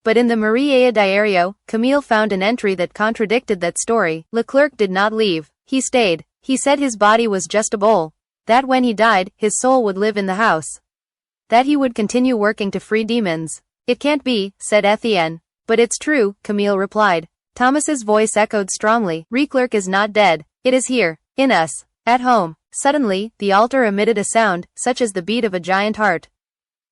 But in the Marie Diario, Camille found an entry that contradicted that story. Leclerc did not leave. He stayed. He said his body was just a bowl. That when he died, his soul would live in the house. That he would continue working to free demons. It can't be, said Etienne. But it's true, Camille replied. Thomas's voice echoed strongly. Leclerc is not dead. It is here, in us, at home. Suddenly, the altar emitted a sound, such as the beat of a giant heart.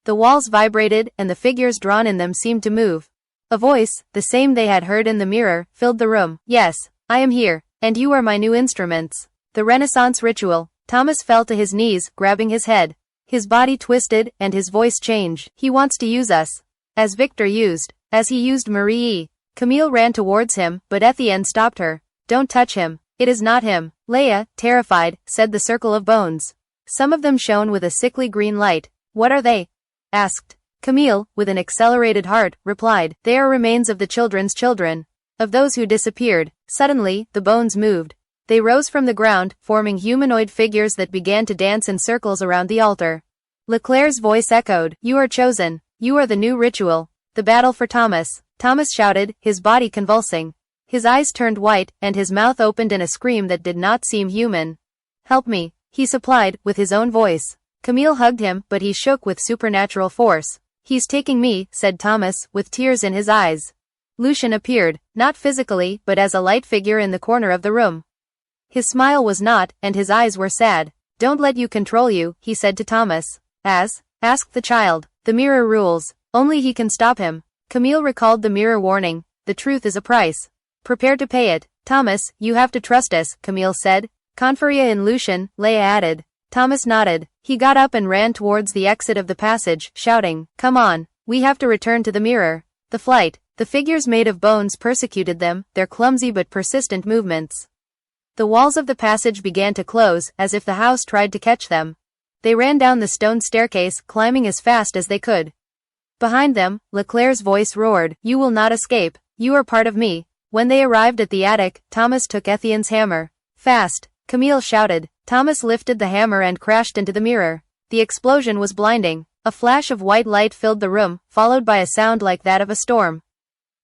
The walls vibrated, and the figures drawn in them seemed to move. A voice, the same they had heard in the mirror, filled the room. Yes, I am here, and you are my new instruments. The Renaissance ritual. Thomas fell to his knees, grabbing his head. His body twisted, and his voice changed. He wants to use us. As Victor used. As he used Marie. Camille ran towards him, but Etienne stopped her. Don't touch him. It is not him. Leia, terrified, said the circle of bones. Some of them shone with a sickly green light. What are they? Asked. Camille, with an accelerated heart, replied. They are remains of the children's children. Of those who disappeared. Suddenly, the bones moved. They rose from the ground, forming humanoid figures that began to dance in circles around the altar. Leclerc's voice echoed. You are chosen. You are the new ritual. The battle for Thomas. Thomas shouted, his body convulsing. His eyes turned white, and his mouth opened in a scream that did not seem human. Help me, he supplied, with his own voice. Camille hugged him, but he shook with supernatural force. He's taking me, said Thomas, with tears in his eyes. Lucien appeared, not physically, but as a light figure in the corner of the room. His smile was not, and his eyes were sad. Don't let you control you, he said to Thomas. Asked the child. The mirror rules. Only he can stop him. Camille recalled the mirror warning. The truth is a price. Prepare to pay it. Thomas, you have to trust us, Camille said. Conferia in Lucien, Leia added. Thomas nodded. He got up and ran towards the exit of the passage, shouting, Come on, we have to return to the mirror. The flight. The figures made of bones persecuted them, their clumsy but persistent movements. The walls of the passage began to close, as if the house tried to catch them. They ran down the stone staircase, climbing as fast as they could. Behind them, Leclerc's voice roared, You will not escape. You are part of me. When they arrived at the attic, Thomas took Etienne's hammer. Fast, Camille shouted. Thomas lifted the hammer and crashed into the mirror. The explosion was blinding. A flash of white light filled the room, followed by a sound like that of a storm.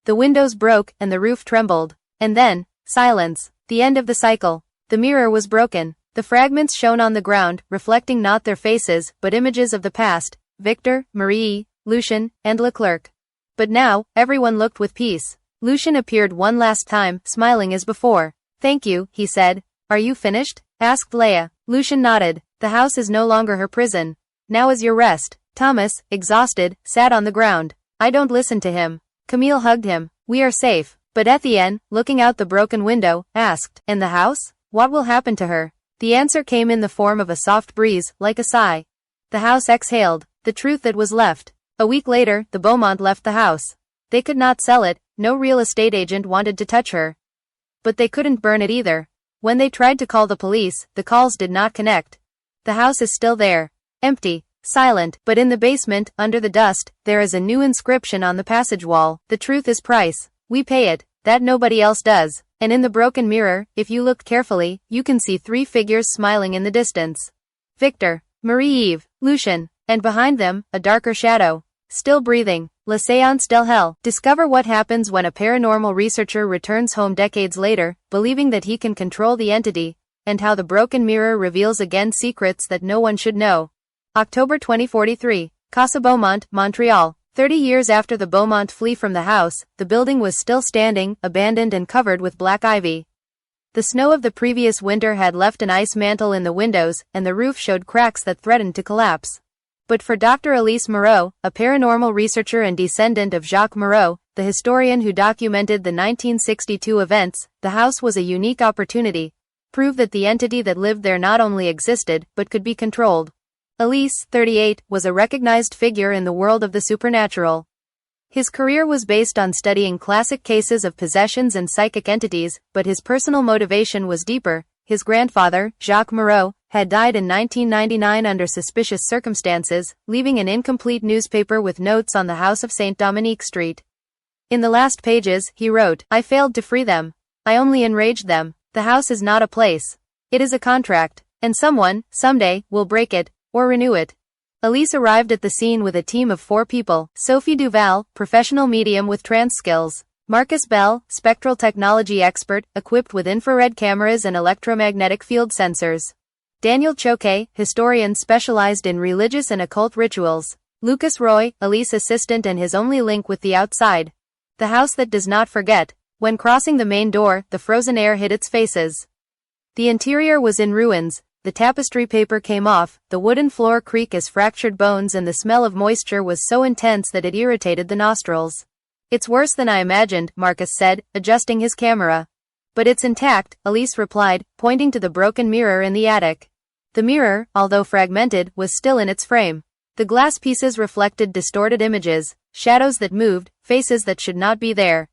The windows broke, and the roof trembled. And then, silence. The end of the cycle. The mirror was broken. The fragments shone on the ground, reflecting not their faces, but images of the past, Victor, Marie, Lucien, and Leclerc. But now, everyone looked with peace. Lucien appeared one last time, smiling as before. Thank you, he said. Are you finished? Asked Leia. Lucien nodded. The house is no longer her prison. Now is your rest. Thomas, exhausted, sat on the ground. I don't listen to him. Camille hugged him. We are safe. But Etienne, looking out the broken window, asked, And the house? What will happen to her? The answer came in the form of a soft breeze, like a sigh. The house exhaled. The truth that was left. A week later, the Beaumont left the house. They could not sell it, no real estate agent wanted to touch her. But they couldn't burn it either. When they tried to call the police, the calls did not connect. The house is still there. Empty. Silent, but in the basement, under the dust, there is a new inscription on the passage wall. The truth is price. We pay it. That nobody else does. And in the broken mirror, if you look carefully, you can see 3 figures smiling in the distance. Victor, Marie-Eve, Lucien, and behind them, a darker shadow. Still breathing. La Séance del Hell. Discover what happens when a paranormal researcher returns home decades later, believing that he can control the entity, and how the broken mirror reveals again secrets that no one should know. October 2043. Casa Beaumont, Montreal. 30 years after the Beaumont flee from the house, the building was still standing, abandoned and covered with black ivy. The snow of the previous winter had left an ice mantle in the windows, and the roof showed cracks that threatened to collapse. But for Dr. Elise Moreau, a paranormal researcher and descendant of Jacques Moreau, the historian who documented the 1962 events, the house was a unique opportunity. Prove that the entity that lived there not only existed, but could be controlled. Elise, 38, was a recognized figure in the world of the supernatural. His career was based on studying classic cases of possessions and psychic entities, but his personal motivation was deeper. His grandfather, Jacques Moreau, had died in 1999 under suspicious circumstances, leaving an incomplete newspaper with notes on the house of St. Dominique Street. In the last pages, he wrote, "I failed to free them. I only enraged them. The house is not a place. It is a contract, and someone, someday, will break it, or renew it." Elise arrived at the scene with a team of 4 people: Sophie Duval, professional medium with trance skills; Marcus Bell, spectral technology expert, equipped with infrared cameras and electromagnetic field sensors; Daniel Choquet, historian specialized in religious and occult rituals; Lucas Roy, Elise assistant and his only link with the outside. The house that does not forget. When crossing the main door, the frozen air hit its faces. The interior was in ruins. The tapestry paper came off, the wooden floor creaked as fractured bones, and the smell of moisture was so intense that it irritated the nostrils. "It's worse than I imagined," Marcus said, adjusting his camera. "But it's intact," Elise replied, pointing to the broken mirror in the attic. The mirror, although fragmented, was still in its frame. The glass pieces reflected distorted images, shadows that moved, faces that should not be there.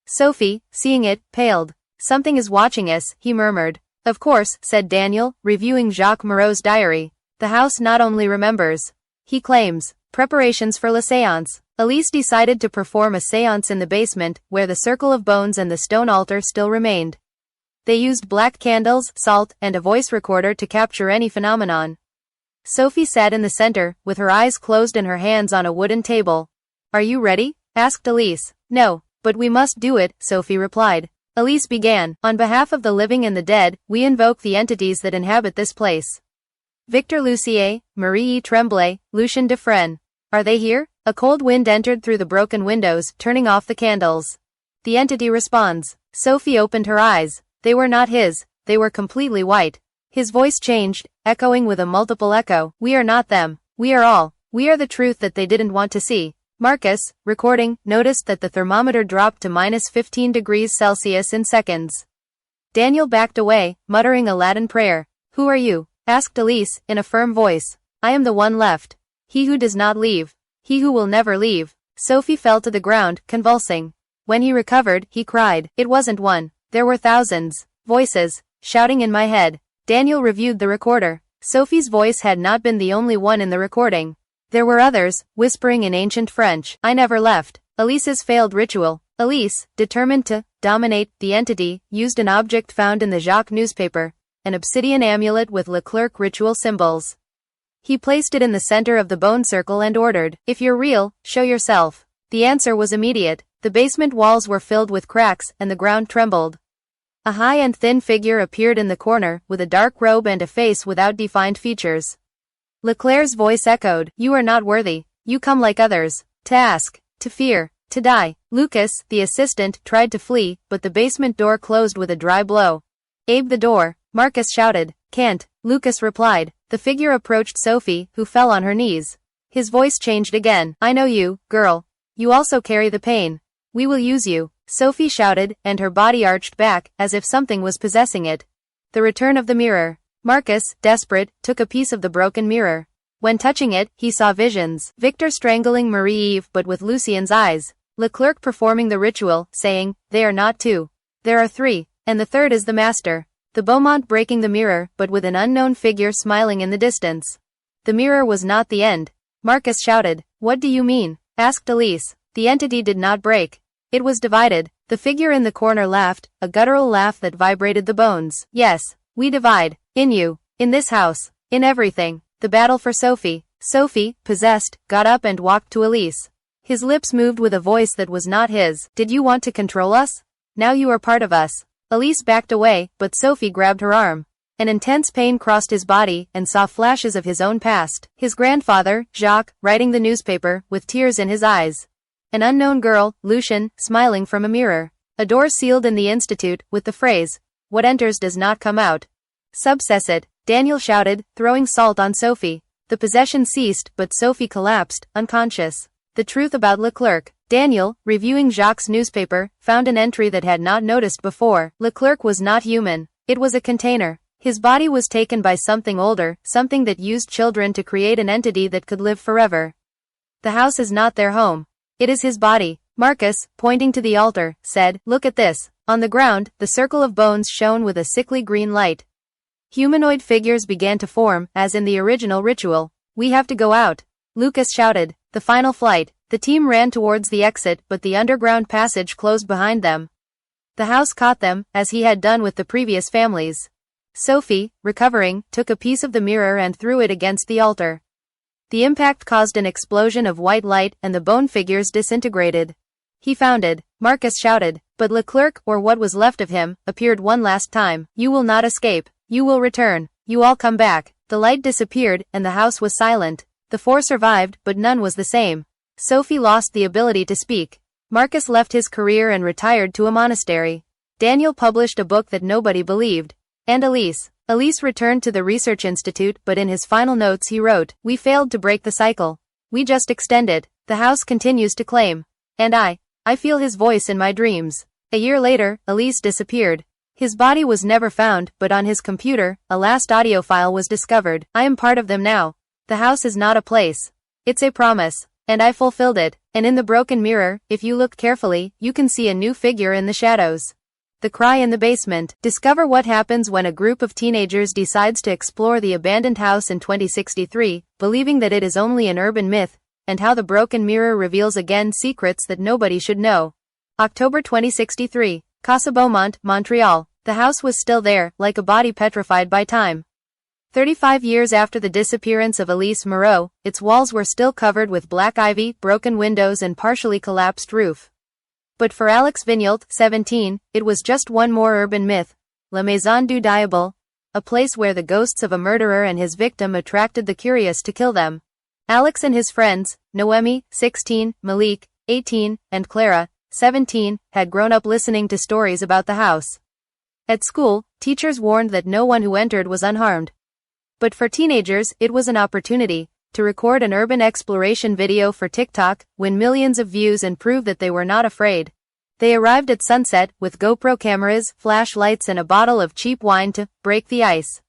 Sophie, seeing it, paled. "Something is watching us," he murmured. "Of course," said Daniel, reviewing Jacques Moreau's diary. "The house not only remembers. He claims. Preparations for la séance." Elise decided to perform a séance in the basement, where the circle of bones and the stone altar still remained. They used black candles, salt, and a voice recorder to capture any phenomenon. Sophie sat in the center, with her eyes closed and her hands on a wooden table. "Are you ready?" asked Elise. "No, but we must do it," Sophie replied. Elise began, "On behalf of the living and the dead, we invoke the entities that inhabit this place. Victor Lucier, Marie Tremblay, Lucien Dufresne. Are they here?" A cold wind entered through the broken windows, turning off the candles. The entity responds. Sophie opened her eyes. They were not his, they were completely white. His voice changed, echoing with a multiple echo. "We are not them. We are all. We are the truth that they didn't want to see." Marcus, recording, noticed that the thermometer dropped to -15 degrees Celsius in seconds. Daniel backed away, muttering a Latin prayer. "Who are you?" asked Elise, in a firm voice. "I am the one left. He who does not leave. He who will never leave." Sophie fell to the ground, convulsing. When he recovered, he cried. "It wasn't one. There were thousands. Voices, shouting in my head." Daniel reviewed the recorder. Sophie's voice had not been the only one in the recording. There were others, whispering in ancient French. "I never left." Elise's failed ritual. Elise, determined to dominate the entity, used an object found in the Jacques newspaper, an obsidian amulet with Leclerc ritual symbols. He placed it in the center of the bone circle and ordered, "If you're real, show yourself." The answer was immediate. The basement walls were filled with cracks, and the ground trembled. A high and thin figure appeared in the corner, with a dark robe and a face without defined features. Leclerc's voice echoed, "You are not worthy. You come like others. To ask, to fear, to die." Lucas, the assistant, tried to flee, but the basement door closed with a dry blow. "Abe the door," Marcus shouted. "Can't," Lucas replied. The figure approached Sophie, who fell on her knees. His voice changed again. "I know you, girl. You also carry the pain. We will use you." Sophie shouted, and her body arched back, as if something was possessing it. The return of the mirror. Marcus, desperate, took a piece of the broken mirror. When touching it, he saw visions. Victor strangling Marie-Eve, but with Lucien's eyes. Leclerc performing the ritual, saying, "They are not two. There are three, and the third is the master." The Beaumont breaking the mirror, but with an unknown figure smiling in the distance. The mirror was not the end. Marcus shouted. "What do you mean?" asked Elise. The entity did not break. It was divided. The figure in the corner laughed, a guttural laugh that vibrated the bones. "Yes, we divide. In you. In this house. In everything." The battle for Sophie. Sophie, possessed, got up and walked to Elise. His lips moved with a voice that was not his. "Did you want to control us? Now you are part of us." Elise backed away, but Sophie grabbed her arm. An intense pain crossed his body, and saw flashes of his own past. His grandfather, Jacques, writing the newspaper, with tears in his eyes. An unknown girl, Lucien, smiling from a mirror. A door sealed in the institute, with the phrase, What enters does not come out. Subcessit, Daniel shouted, throwing salt on Sophie. The possession ceased, but Sophie collapsed, unconscious. The truth about Leclerc. Daniel, reviewing Jacques' newspaper, found an entry that had not noticed before. Leclerc was not human. It was a container. His body was taken by something older, something that used children to create an entity that could live forever. The house is not their home. It is his body. Marcus, pointing to the altar, said, "Look at this." On the ground, the circle of bones shone with a sickly green light. Humanoid figures began to form, as in the original ritual. "We have to go out," Lucas shouted. The final flight. The team ran towards the exit, but the underground passage closed behind them. The house caught them, as he had done with the previous families. Sophie, recovering, took a piece of the mirror and threw it against the altar. The impact caused an explosion of white light, and the bone figures disintegrated. "He found it," Marcus shouted, but Leclerc, or what was left of him, appeared one last time. "You will not escape. You will return. You all come back." The light disappeared, and the house was silent. The four survived, but none was the same. Sophie lost the ability to speak. Marcus left his career and retired to a monastery. Daniel published a book that nobody believed. And Elise returned to the research institute, but in his final notes he wrote, "We failed to break the cycle. We just extend it." The house continues to claim. "And I feel his voice in my dreams." A year later, Elise disappeared. His body was never found, but on his computer, a last audio file was discovered. "I am part of them now. The house is not a place. It's a promise. And I fulfilled it." And in the broken mirror, if you look carefully, you can see a new figure in the shadows. The cry in the basement. Discover what happens when a group of teenagers decides to explore the abandoned house in 2063, believing that it is only an urban myth, and how the broken mirror reveals again secrets that nobody should know. October 2063. Casa Beaumont, Montreal. The house was still there, like a body petrified by time. 35 years after the disappearance of Elise Moreau, its walls were still covered with black ivy, broken windows and partially collapsed roof. But for Alex Vignault, 17, it was just one more urban myth. La Maison du Diable. A place where the ghosts of a murderer and his victim attracted the curious to kill them. Alex and his friends, Noemi, 16, Malik, 18, and Clara, 17, had grown up listening to stories about the house. At school, teachers warned that no one who entered was unharmed. But for teenagers, it was an opportunity to record an urban exploration video for TikTok, win millions of views and prove that they were not afraid. They arrived at sunset, with GoPro cameras, flashlights and a bottle of cheap wine to break the ice.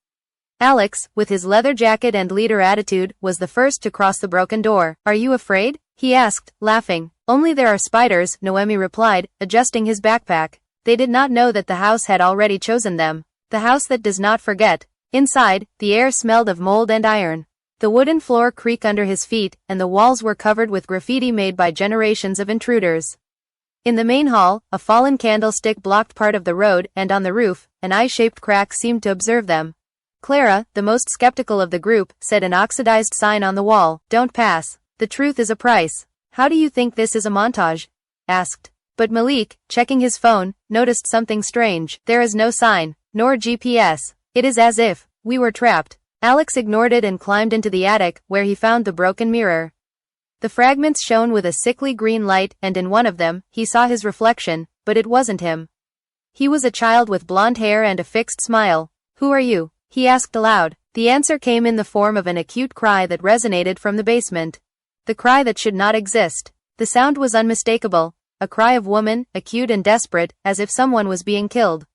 Alex, with his leather jacket and leader attitude, was the first to cross the broken door. "Are you afraid?" he asked, laughing. "Only there are spiders," Noemi replied, adjusting his backpack. They did not know that the house had already chosen them. The house that does not forget. Inside, the air smelled of mold and iron. The wooden floor creaked under his feet, and the walls were covered with graffiti made by generations of intruders. In the main hall, a fallen candlestick blocked part of the road, and on the roof, an eye-shaped crack seemed to observe them. Clara, the most skeptical of the group, said an oxidized sign on the wall, "Don't pass. The truth is a price." "How do you think this is a montage?" asked. But Malik, checking his phone, noticed something strange. "There is no sign, nor GPS. It is as if we were trapped." Alex ignored it and climbed into the attic, where he found the broken mirror. The fragments shone with a sickly green light, and in one of them, he saw his reflection, but it wasn't him. He was a child with blonde hair and a fixed smile. "Who are you?" he asked aloud. The answer came in the form of an acute cry that resonated from the basement. The cry that should not exist. The sound was unmistakable. A cry of woman, acute and desperate, as if someone was being killed.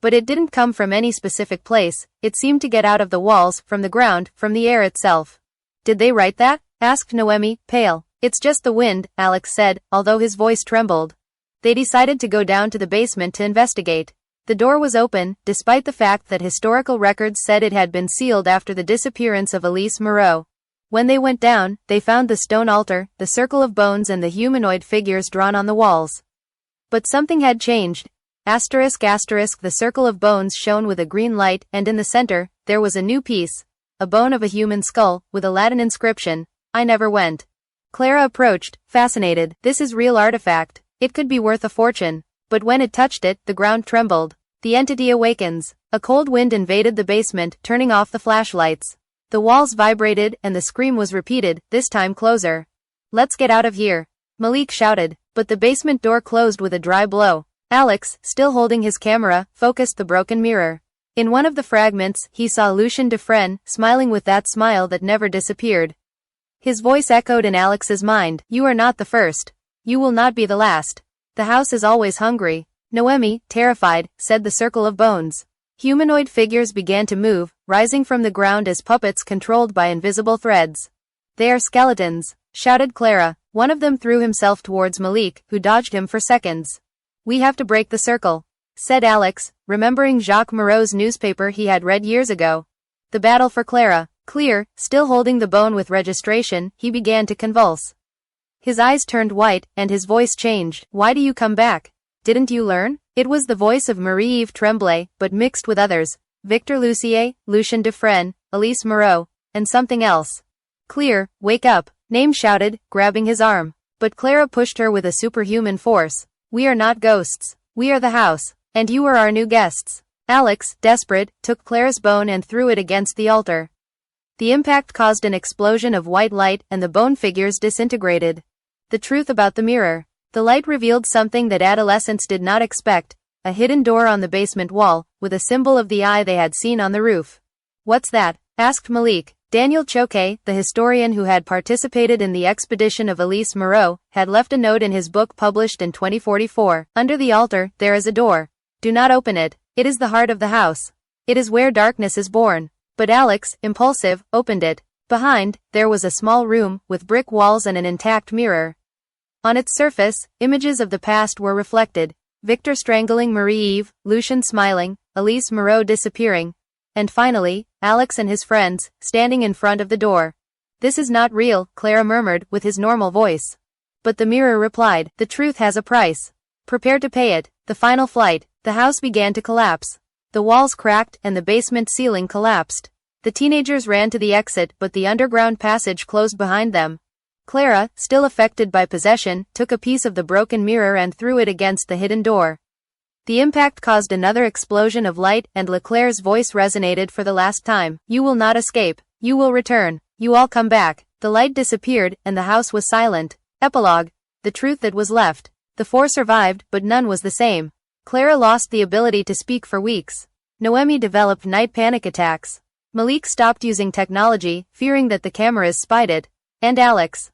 But it didn't come from any specific place, it seemed to get out of the walls, from the ground, from the air itself. "Did they write that?" asked Noemi, pale. "It's just the wind," Alex said, although his voice trembled. They decided to go down to the basement to investigate. The door was open, despite the fact that historical records said it had been sealed after the disappearance of Elise Moreau. When they went down, they found the stone altar, the circle of bones and the humanoid figures drawn on the walls. But something had changed. The circle of bones shone with a green light, and in the center, there was a new piece. A bone of a human skull, with a Latin inscription, "I never went." Clara approached, fascinated. "This is real artifact. It could be worth a fortune." But when it touched it, the ground trembled. The entity awakens. A cold wind invaded the basement, turning off the flashlights. The walls vibrated, and the scream was repeated, this time closer. "Let's get out of here," Malik shouted, but the basement door closed with a dry blow. Alex, still holding his camera, focused the broken mirror. In one of the fragments, he saw Lucien Dufresne, smiling with that smile that never disappeared. His voice echoed in Alex's mind. You are not the first. You will not be the last. The house is always hungry. Noemi, terrified, said the circle of bones. Humanoid figures began to move, rising from the ground as puppets controlled by invisible threads. They are skeletons, shouted Clara. One of them threw himself towards Malik, who dodged him for seconds. We have to break the circle, said Alex, remembering Jacques Moreau's newspaper he had read years ago. The battle for Clara. Clear, still holding the bone with registration, he began to convulse. His eyes turned white, and his voice changed. Why do you come back? Didn't you learn? It was the voice of Marie-Eve Tremblay, but mixed with others. Victor Lucier, Lucien Dufresne, Elise Moreau, and something else. Clear, wake up, Name shouted, grabbing his arm. But Clara pushed her with a superhuman force. We are not ghosts. We are the house. And you are our new guests. Alex, desperate, took Clara's bone and threw it against the altar. The impact caused an explosion of white light and the bone figures disintegrated. The truth about the mirror. The light revealed something that adolescents did not expect, a hidden door on the basement wall, with a symbol of the eye they had seen on the roof. What's that? Asked Malik. Daniel Choquet, the historian who had participated in the expedition of Elise Moreau, had left a note in his book published in 2044. Under the altar, there is a door. Do not open it. It is the heart of the house. It is where darkness is born. But Alex, impulsive, opened it. Behind, there was a small room, with brick walls and an intact mirror. On its surface, images of the past were reflected. Victor strangling Marie-Eve, Lucien smiling, Elise Moreau disappearing. And finally, Alex and his friends, standing in front of the door. This is not real, Clara murmured, with his normal voice. But the mirror replied, the truth has a price. Prepare to pay it. The final flight. The house began to collapse. The walls cracked and the basement ceiling collapsed. The teenagers ran to the exit, but the underground passage closed behind them. Clara, still affected by possession, took a piece of the broken mirror and threw it against the hidden door. The impact caused another explosion of light, and Leclerc's voice resonated for the last time. You will not escape. You will return. You all come back. The light disappeared, and the house was silent. Epilogue. The truth that was left. The four survived, but none was the same. Clara lost the ability to speak for weeks. Noemi developed night panic attacks. Malik stopped using technology, fearing that the cameras spied it. And Alex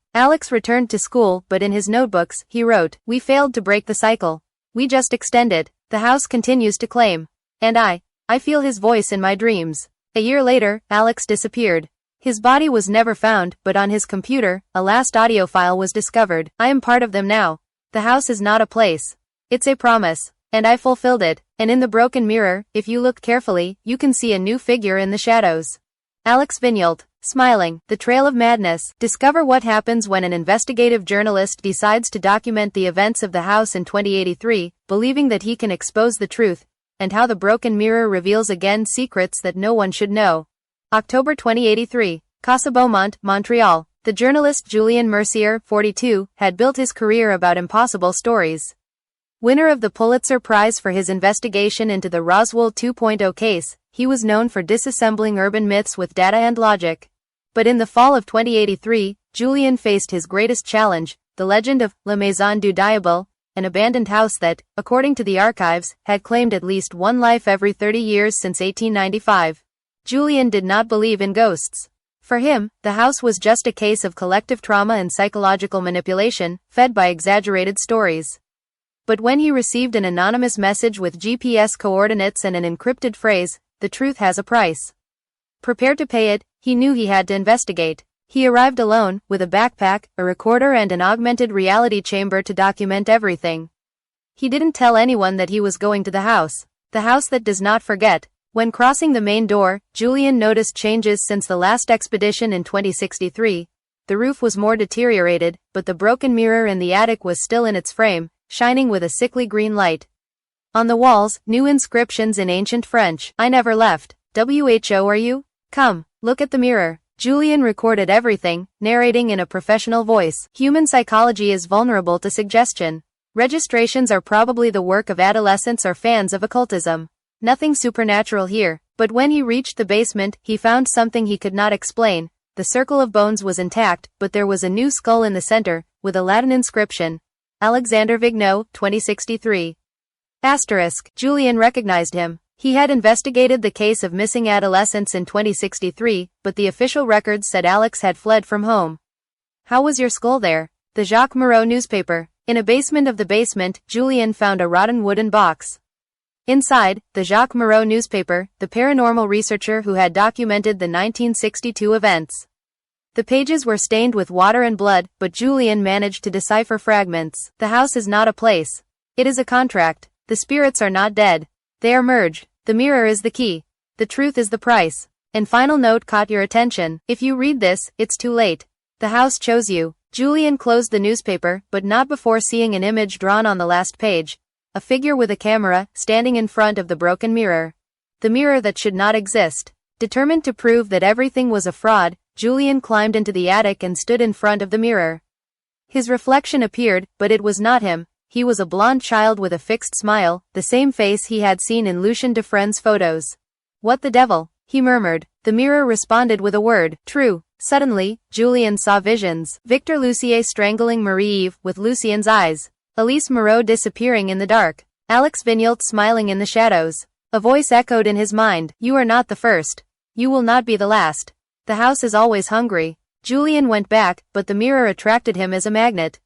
returned to school, but in his notebooks, he wrote, we failed to break the cycle. We just extend it. The house continues to claim. And I feel his voice in my dreams. A year later, Alex disappeared. His body was never found, but on his computer, a last audio file was discovered. I am part of them now. The house is not a place. It's a promise. And I fulfilled it. And in the broken mirror, if you look carefully, you can see a new figure in the shadows. Alex Vignault, smiling, The Trail of Madness. Discover what happens when an investigative journalist decides to document the events of the house in 2083, believing that he can expose the truth, and how the broken mirror reveals again secrets that no one should know. October 2083. Casa Beaumont, Montreal. The journalist Julien Mercier, 42, had built his career about impossible stories. Winner of the Pulitzer Prize for his investigation into the Roswell 2.0 case, he was known for disassembling urban myths with data and logic. But in the fall of 2083, Julien faced his greatest challenge, the legend of La Maison du Diable, an abandoned house that, according to the archives, had claimed at least one life every 30 years since 1895. Julien did not believe in ghosts. For him, the house was just a case of collective trauma and psychological manipulation, fed by exaggerated stories. But when he received an anonymous message with GPS coordinates and an encrypted phrase, the truth has a price. Prepared to pay it, he knew he had to investigate. He arrived alone, with a backpack, a recorder and an augmented reality chamber to document everything. He didn't tell anyone that he was going to the house that does not forget. When crossing the main door, Julien noticed changes since the last expedition in 2063. The roof was more deteriorated, but the broken mirror in the attic was still in its frame, shining with a sickly green light. On the walls, new inscriptions in ancient French. I never left. WHO are you? Come, look at the mirror. Julien recorded everything, narrating in a professional voice. Human psychology is vulnerable to suggestion. Registrations are probably the work of adolescents or fans of occultism. Nothing supernatural here. But when he reached the basement, he found something he could not explain. The circle of bones was intact, but there was a new skull in the center, with a Latin inscription. Alexander Vignault, 2063. Julian recognized him. He had investigated the case of missing adolescents in 2063, but the official records said Alex had fled from home. How was your skull there? The Jacques Moreau newspaper. In a basement of the basement, Julian found a rotten wooden box. Inside, the Jacques Moreau newspaper, the paranormal researcher who had documented the 1962 events. The pages were stained with water and blood, but Julian managed to decipher fragments. The house is not a place. It is a contract. The spirits are not dead. They are merged. The mirror is the key. The truth is the price. And final note caught your attention. If you read this, it's too late. The house chose you. Julian closed the newspaper, but not before seeing an image drawn on the last page. A figure with a camera, standing in front of the broken mirror. The mirror that should not exist. Determined to prove that everything was a fraud, Julian climbed into the attic and stood in front of the mirror. His reflection appeared, but it was not him. He was a blonde child with a fixed smile, the same face he had seen in Lucien Dufresne's photos. What the devil? He murmured. The mirror responded with a word, true. Suddenly, Julian saw visions. Victor Lucier strangling Marie-Eve with Lucien's eyes. Elise Moreau disappearing in the dark. Alex Vignault smiling in the shadows. A voice echoed in his mind. You are not the first. You will not be the last. The house is always hungry. Julian went back, but the mirror attracted him as a magnet.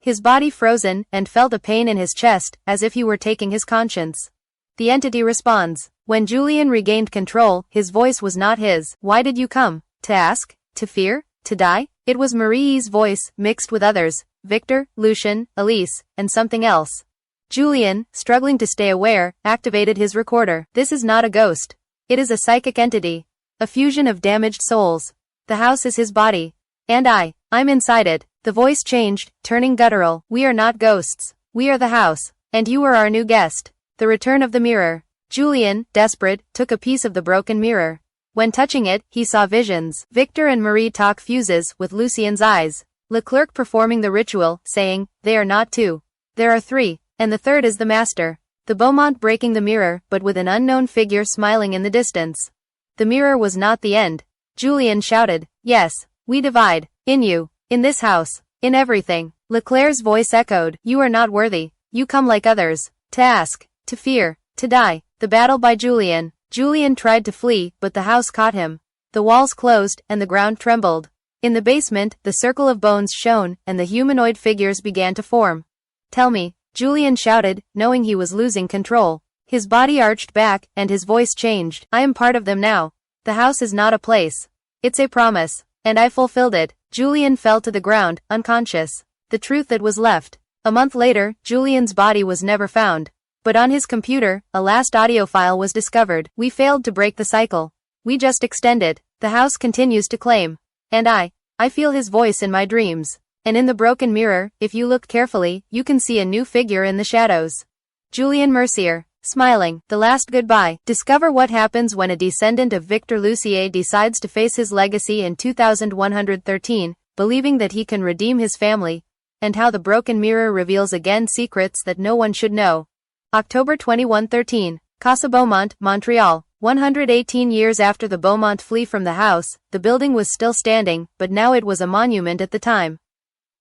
His body frozen, and felt a pain in his chest, as if he were taking his conscience. The entity responds. When Julian regained control, his voice was not his. Why did you come? To ask? To fear? To die? It was Marie's voice, mixed with others. Victor, Lucien, Elise, and something else. Julian, struggling to stay aware, activated his recorder. This is not a ghost. It is a psychic entity. A fusion of damaged souls. The house is his body. And I'm inside it. The voice changed, turning guttural. We are not ghosts. We are the house. And you are our new guest. The return of the mirror. Julian, desperate, took a piece of the broken mirror. When touching it, he saw visions. Victor and Marie talk fuses with Lucien's eyes. Leclerc performing the ritual, saying, they are not two. There are three. And the third is the master. The Beaumont breaking the mirror, but with an unknown figure smiling in the distance. The mirror was not the end. Julian shouted, yes, we divide. In you. In this house. In everything. Leclerc's voice echoed, you are not worthy. You come like others. To ask. To fear. To die. The battle by Julian. Julian tried to flee, but the house caught him. The walls closed, and the ground trembled. In the basement, the circle of bones shone, and the humanoid figures began to form. Tell me, Julian shouted, knowing he was losing control. His body arched back, and his voice changed. I am part of them now. The house is not a place. It's a promise. And I fulfilled it. Julian fell to the ground, unconscious. The truth that was left. A month later, Julian's body was never found. But on his computer, a last audio file was discovered. We failed to break the cycle. We just extended. The house continues to claim. And I feel his voice in my dreams. And in the broken mirror, if you look carefully, you can see a new figure in the shadows. Julian Mercier. Smiling. The last goodbye. Discover what happens when a descendant of Victor Lucier decides to face his legacy in 2113, believing that he can redeem his family, and how the broken mirror reveals again secrets that no one should know. October 2113. Casa Beaumont, Montreal. 118 years after the Beaumont flee from the house, the building was still standing, but now it was a monument at the time.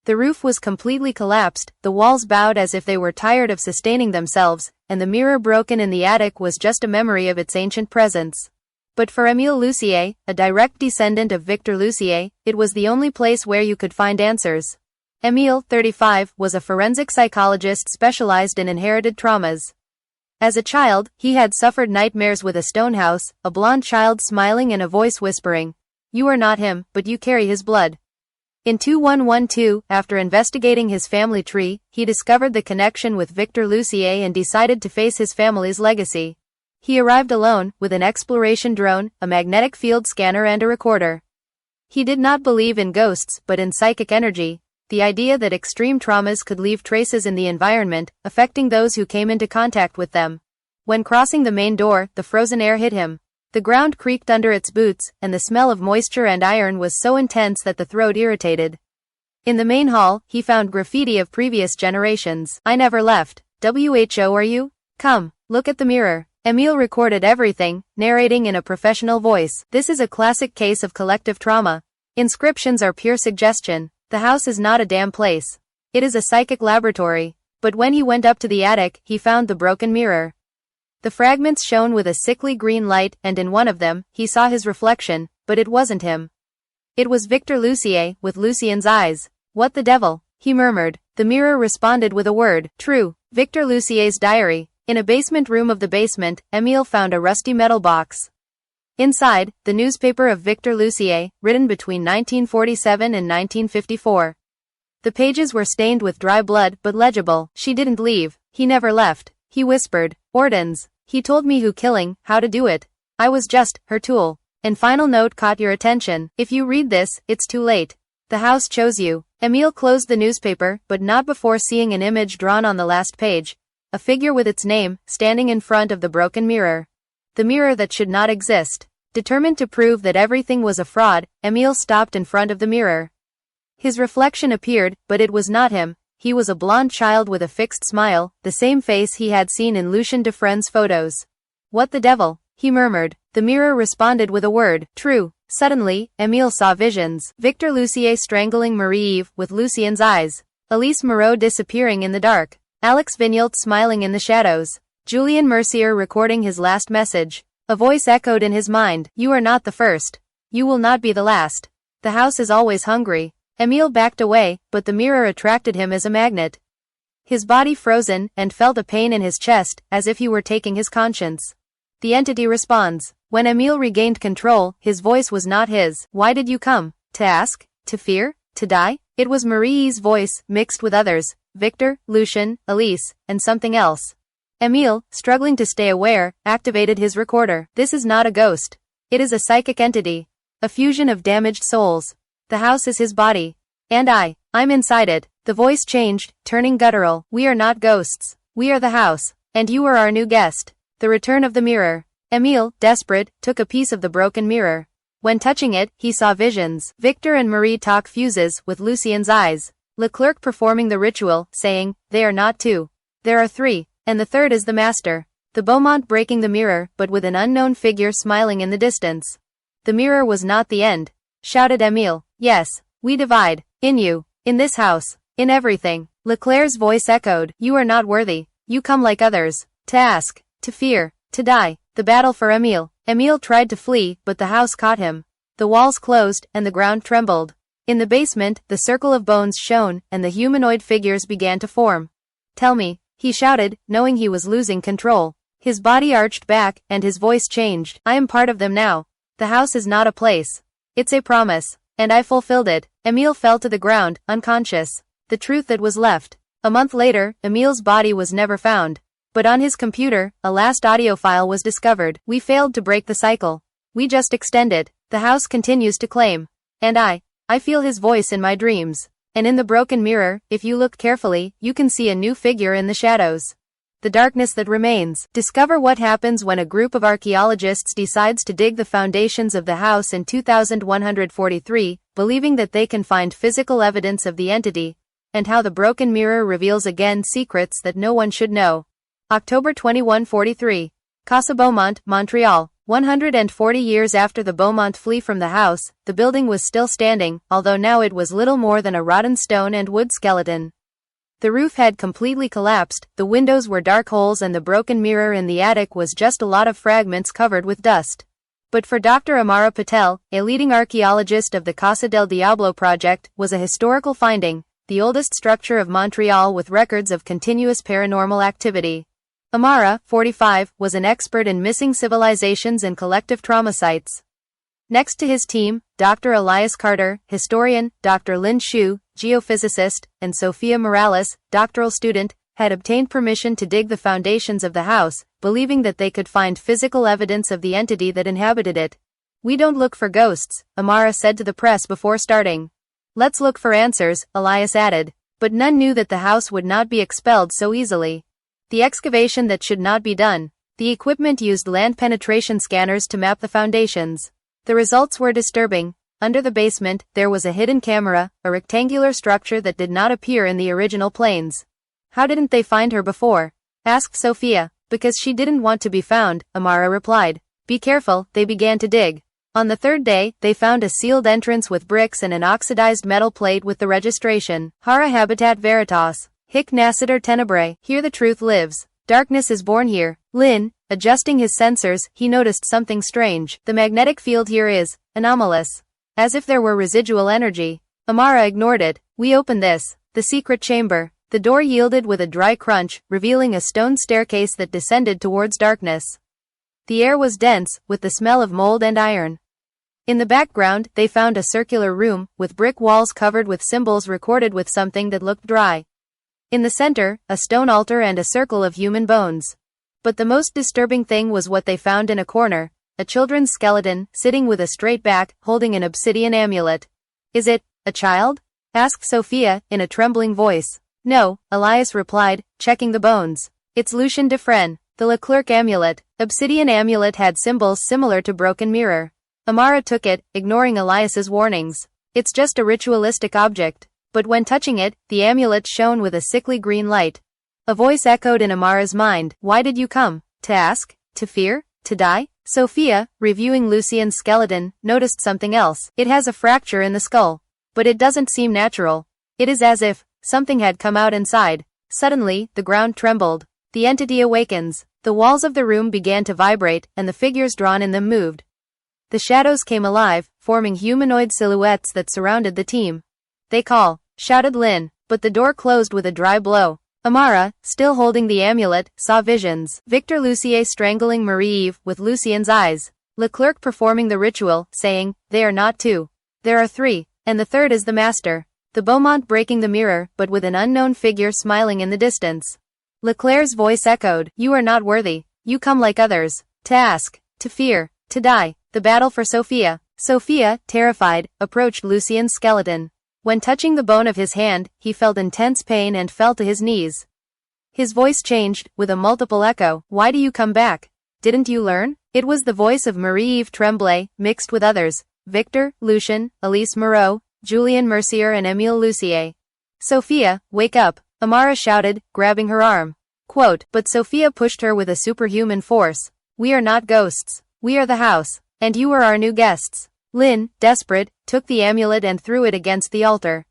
The roof was completely collapsed, the walls bowed as if they were tired of sustaining themselves, and the mirror broken in the attic was just a memory of its ancient presence. But for Émile Lucier, a direct descendant of Victor Lucier, it was the only place where you could find answers. Émile, 35, was a forensic psychologist specialized in inherited traumas. As a child, he had suffered nightmares with a stone house, a blonde child smiling and a voice whispering, "You are not him, but you carry his blood." In 2112, after investigating his family tree, he discovered the connection with Victor Lucier and decided to face his family's legacy. He arrived alone, with an exploration drone, a magnetic field scanner and a recorder. He did not believe in ghosts, but in psychic energy, the idea that extreme traumas could leave traces in the environment, affecting those who came into contact with them. When crossing the main door, the frozen air hit him. The ground creaked under its boots, and the smell of moisture and iron was so intense that the throat irritated. In the main hall, he found graffiti of previous generations. I never left. WHO are you? Come, look at the mirror. Émile recorded everything, narrating in a professional voice. This is a classic case of collective trauma. Inscriptions are pure suggestion. The house is not a damn place. It is a psychic laboratory. But when he went up to the attic, he found the broken mirror. The fragments shone with a sickly green light, and in one of them, he saw his reflection, but it wasn't him. It was Victor Lucier, with Lucien's eyes. What the devil? He murmured. The mirror responded with a word. True. Victor Lucier's diary. In a basement room of the basement, Emile found a rusty metal box. Inside, the newspaper of Victor Lucier, written between 1947 and 1954. The pages were stained with dry blood, but legible. She didn't leave. He never left. He whispered. Ordens. He told me who killing, how to do it. I was just her tool. And final note caught your attention. If you read this, it's too late. The house chose you. Emile closed the newspaper, but not before seeing an image drawn on the last page. A figure with its name, standing in front of the broken mirror. The mirror that should not exist. Determined to prove that everything was a fraud, Emile stopped in front of the mirror. His reflection appeared, but it was not him. He was a blonde child with a fixed smile, the same face he had seen in Lucien Dufresne's photos. What the devil? He murmured. The mirror responded with a word. True. Suddenly, Emile saw visions. Victor Lucier strangling Marie-Eve with Lucien's eyes. Elise Moreau disappearing in the dark. Alex Vignault smiling in the shadows. Julien Mercier recording his last message. A voice echoed in his mind. You are not the first. You will not be the last. The house is always hungry. Emile backed away, but the mirror attracted him as a magnet. His body frozen, and felt a pain in his chest, as if he were taking his conscience. The entity responds. When Emile regained control, his voice was not his. Why did you come? To ask? To fear? To die? It was Marie's voice, mixed with others. Victor, Lucien, Elise, and something else. Emile, struggling to stay aware, activated his recorder. This is not a ghost. It is a psychic entity. A fusion of damaged souls. The house is his body. And I'm inside it. The voice changed, turning guttural. We are not ghosts. We are the house. And you are our new guest. The return of the mirror. Emile, desperate, took a piece of the broken mirror. When touching it, he saw visions. Victor and Marie talk fuses, with Lucien's eyes. Leclerc performing the ritual, saying, they are not two. There are three. And the third is the master. The Beaumont breaking the mirror, but with an unknown figure smiling in the distance. The mirror was not the end. Shouted Emile. Yes, we divide. In you. In this house. In everything. Leclerc's voice echoed. You are not worthy. You come like others. To ask. To fear. To die. The battle for Emile. Emile tried to flee, but the house caught him. The walls closed, and the ground trembled. In the basement, the circle of bones shone, and the humanoid figures began to form. Tell me. He shouted, knowing he was losing control. His body arched back, and his voice changed. I am part of them now. The house is not a place. It's a promise. And I fulfilled it. Emile fell to the ground, unconscious. The truth that was left. A month later, Emile's body was never found. But on his computer, a last audio file was discovered. We failed to break the cycle. We just extended. The house continues to claim. And I feel his voice in my dreams. And in the broken mirror, if you look carefully, you can see a new figure in the shadows. The darkness that remains. Discover what happens when a group of archaeologists decides to dig the foundations of the house in 2143, believing that they can find physical evidence of the entity, and how the broken mirror reveals again secrets that no one should know. October 2143. Casa Beaumont, Montreal. 140 years after the Beaumont flee from the house, the building was still standing, although now it was little more than a rotten stone and wood skeleton. The roof had completely collapsed, the windows were dark holes, and the broken mirror in the attic was just a lot of fragments covered with dust. But for Dr. Amara Patel, a leading archaeologist of the Casa del Diablo project, was a historical finding, the oldest structure of Montreal with records of continuous paranormal activity. Amara, 45, was an expert in missing civilizations and collective trauma sites. Next to his team, Dr. Elias Carter, historian, Dr. Lin Shu, geophysicist, and Sophia Morales, doctoral student, had obtained permission to dig the foundations of the house, believing that they could find physical evidence of the entity that inhabited it. We don't look for ghosts, Amara said to the press before starting. Let's look for answers, Elias added. But none knew that the house would not be expelled so easily. The excavation that should not be done. The equipment used land penetration scanners to map the foundations. The results were disturbing. Under the basement, there was a hidden camera, a rectangular structure that did not appear in the original plans. How didn't they find her before? Asked Sophia. Because she didn't want to be found, Amara replied. Be careful, they began to dig. On the third day, they found a sealed entrance with bricks and an oxidized metal plate with the registration, Hara Habitat Veritas. Hic nascitur tenebrae, here the truth lives. Darkness is born here. Lin, adjusting his sensors, he noticed something strange. The magnetic field here is anomalous. As if there were residual energy. Amara ignored it. We open this. The secret chamber. The door yielded with a dry crunch, revealing a stone staircase that descended towards darkness. The air was dense, with the smell of mold and iron. In the background, they found a circular room, with brick walls covered with symbols recorded with something that looked dry. In the center, a stone altar and a circle of human bones. But the most disturbing thing was what they found in a corner, a children's skeleton, sitting with a straight back, holding an obsidian amulet. Is it a child? Asked Sophia, in a trembling voice. No, Elias replied, checking the bones. It's Lucien Defresne, the Leclerc amulet. Obsidian amulet had symbols similar to broken mirror. Amara took it, ignoring Elias's warnings. It's just a ritualistic object. But when touching it, the amulet shone with a sickly green light. A voice echoed in Amara's mind. Why did you come? To ask? To fear? To die? Sophia, reviewing Lucien's skeleton, noticed something else. It has a fracture in the skull. But it doesn't seem natural. It is as if something had come out inside. Suddenly, the ground trembled. The entity awakens. The walls of the room began to vibrate, and the figures drawn in them moved. The shadows came alive, forming humanoid silhouettes that surrounded the team. They call, shouted Lin, but the door closed with a dry blow. Amara, still holding the amulet, saw visions. Victor Lucier strangling Marie-Eve with Lucien's eyes. Leclerc performing the ritual, saying, they are not two. There are three, and the third is the master. The Beaumont breaking the mirror, but with an unknown figure smiling in the distance. Leclerc's voice echoed, you are not worthy. You come like others. To ask. To fear. To die. The battle for Sophia. Sophia, terrified, approached Lucien's skeleton. When touching the bone of his hand, he felt intense pain and fell to his knees. His voice changed, with a multiple echo. Why do you come back? Didn't you learn? It was the voice of Marie-Eve Tremblay, mixed with others. Victor, Lucien, Elise Moreau, Julien Mercier and Émile Lucier. Sophia, wake up, Amara shouted, grabbing her arm. Quote, but Sophia pushed her with a superhuman force. We are not ghosts. We are the house. And you are our new guests. Lin, desperate, took the amulet and threw it against the altar.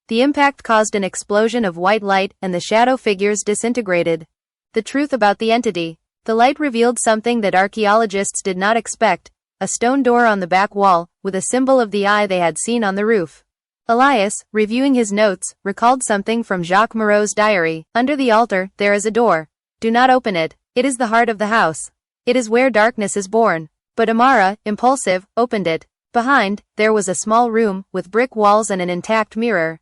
The impact caused an explosion of white light and the shadow figures disintegrated. The truth about the entity. The light revealed something that archaeologists did not expect, a stone door on the back wall, with a symbol of the eye they had seen on the roof. Elias, reviewing his notes, recalled something from Jacques Moreau's diary. Under the altar, there is a door. Do not open it. It is the heart of the house. It is where darkness is born. But Amara, impulsive, opened it. Behind, there was a small room, with brick walls and an intact mirror.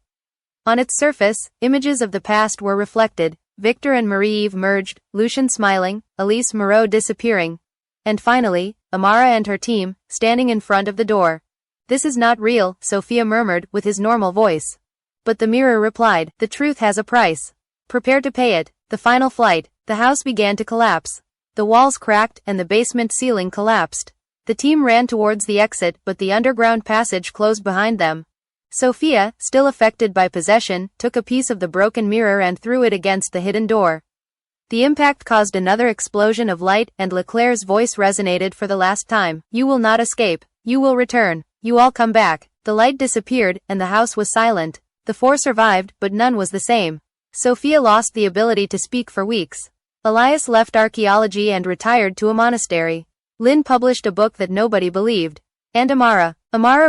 On its surface, images of the past were reflected. Victor and Marie-Eve merged, Lucien smiling, Elise Moreau disappearing. And finally, Amara and her team, standing in front of the door. This is not real, Sophia murmured, with his normal voice. But the mirror replied, the truth has a price. Prepare to pay it. The final flight. The house began to collapse. The walls cracked, and the basement ceiling collapsed. The team ran towards the exit, but the underground passage closed behind them. Sophia, still affected by possession, took a piece of the broken mirror and threw it against the hidden door. The impact caused another explosion of light, and Leclerc's voice resonated for the last time. You will not escape. You will return. You all come back. The light disappeared, and the house was silent. The four survived, but none was the same. Sophia lost the ability to speak for weeks. Elias left archaeology and retired to a monastery. Lin published a book that nobody believed. And Amara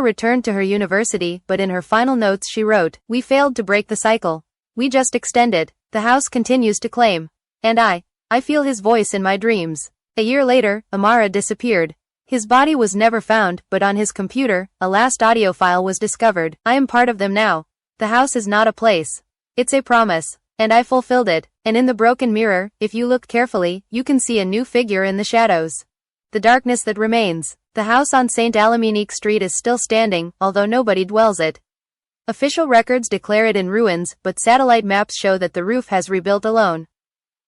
returned to her university, but in her final notes she wrote, we failed to break the cycle. We just extend it. The house continues to claim. And I feel his voice in my dreams. A year later, Amara disappeared. His body was never found, but on his computer, a last audio file was discovered. I am part of them now. The house is not a place. It's a promise. And I fulfilled it. And in the broken mirror, if you look carefully, you can see a new figure in the shadows. The darkness that remains. The house on St. Alaminique Street is still standing, although nobody dwells it. Official records declare it in ruins, but satellite maps show that the roof has rebuilt alone.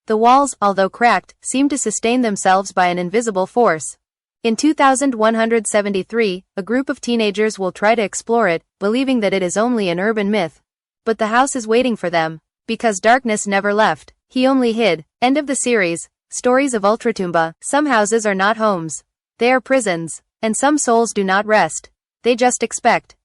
The walls, although cracked, seem to sustain themselves by an invisible force. In 2173, a group of teenagers will try to explore it, believing that it is only an urban myth. But the house is waiting for them. Because darkness never left. He only hid. End of the series. Stories of Ultratumba. Some houses are not homes. They are prisons. And some souls do not rest. They just expect.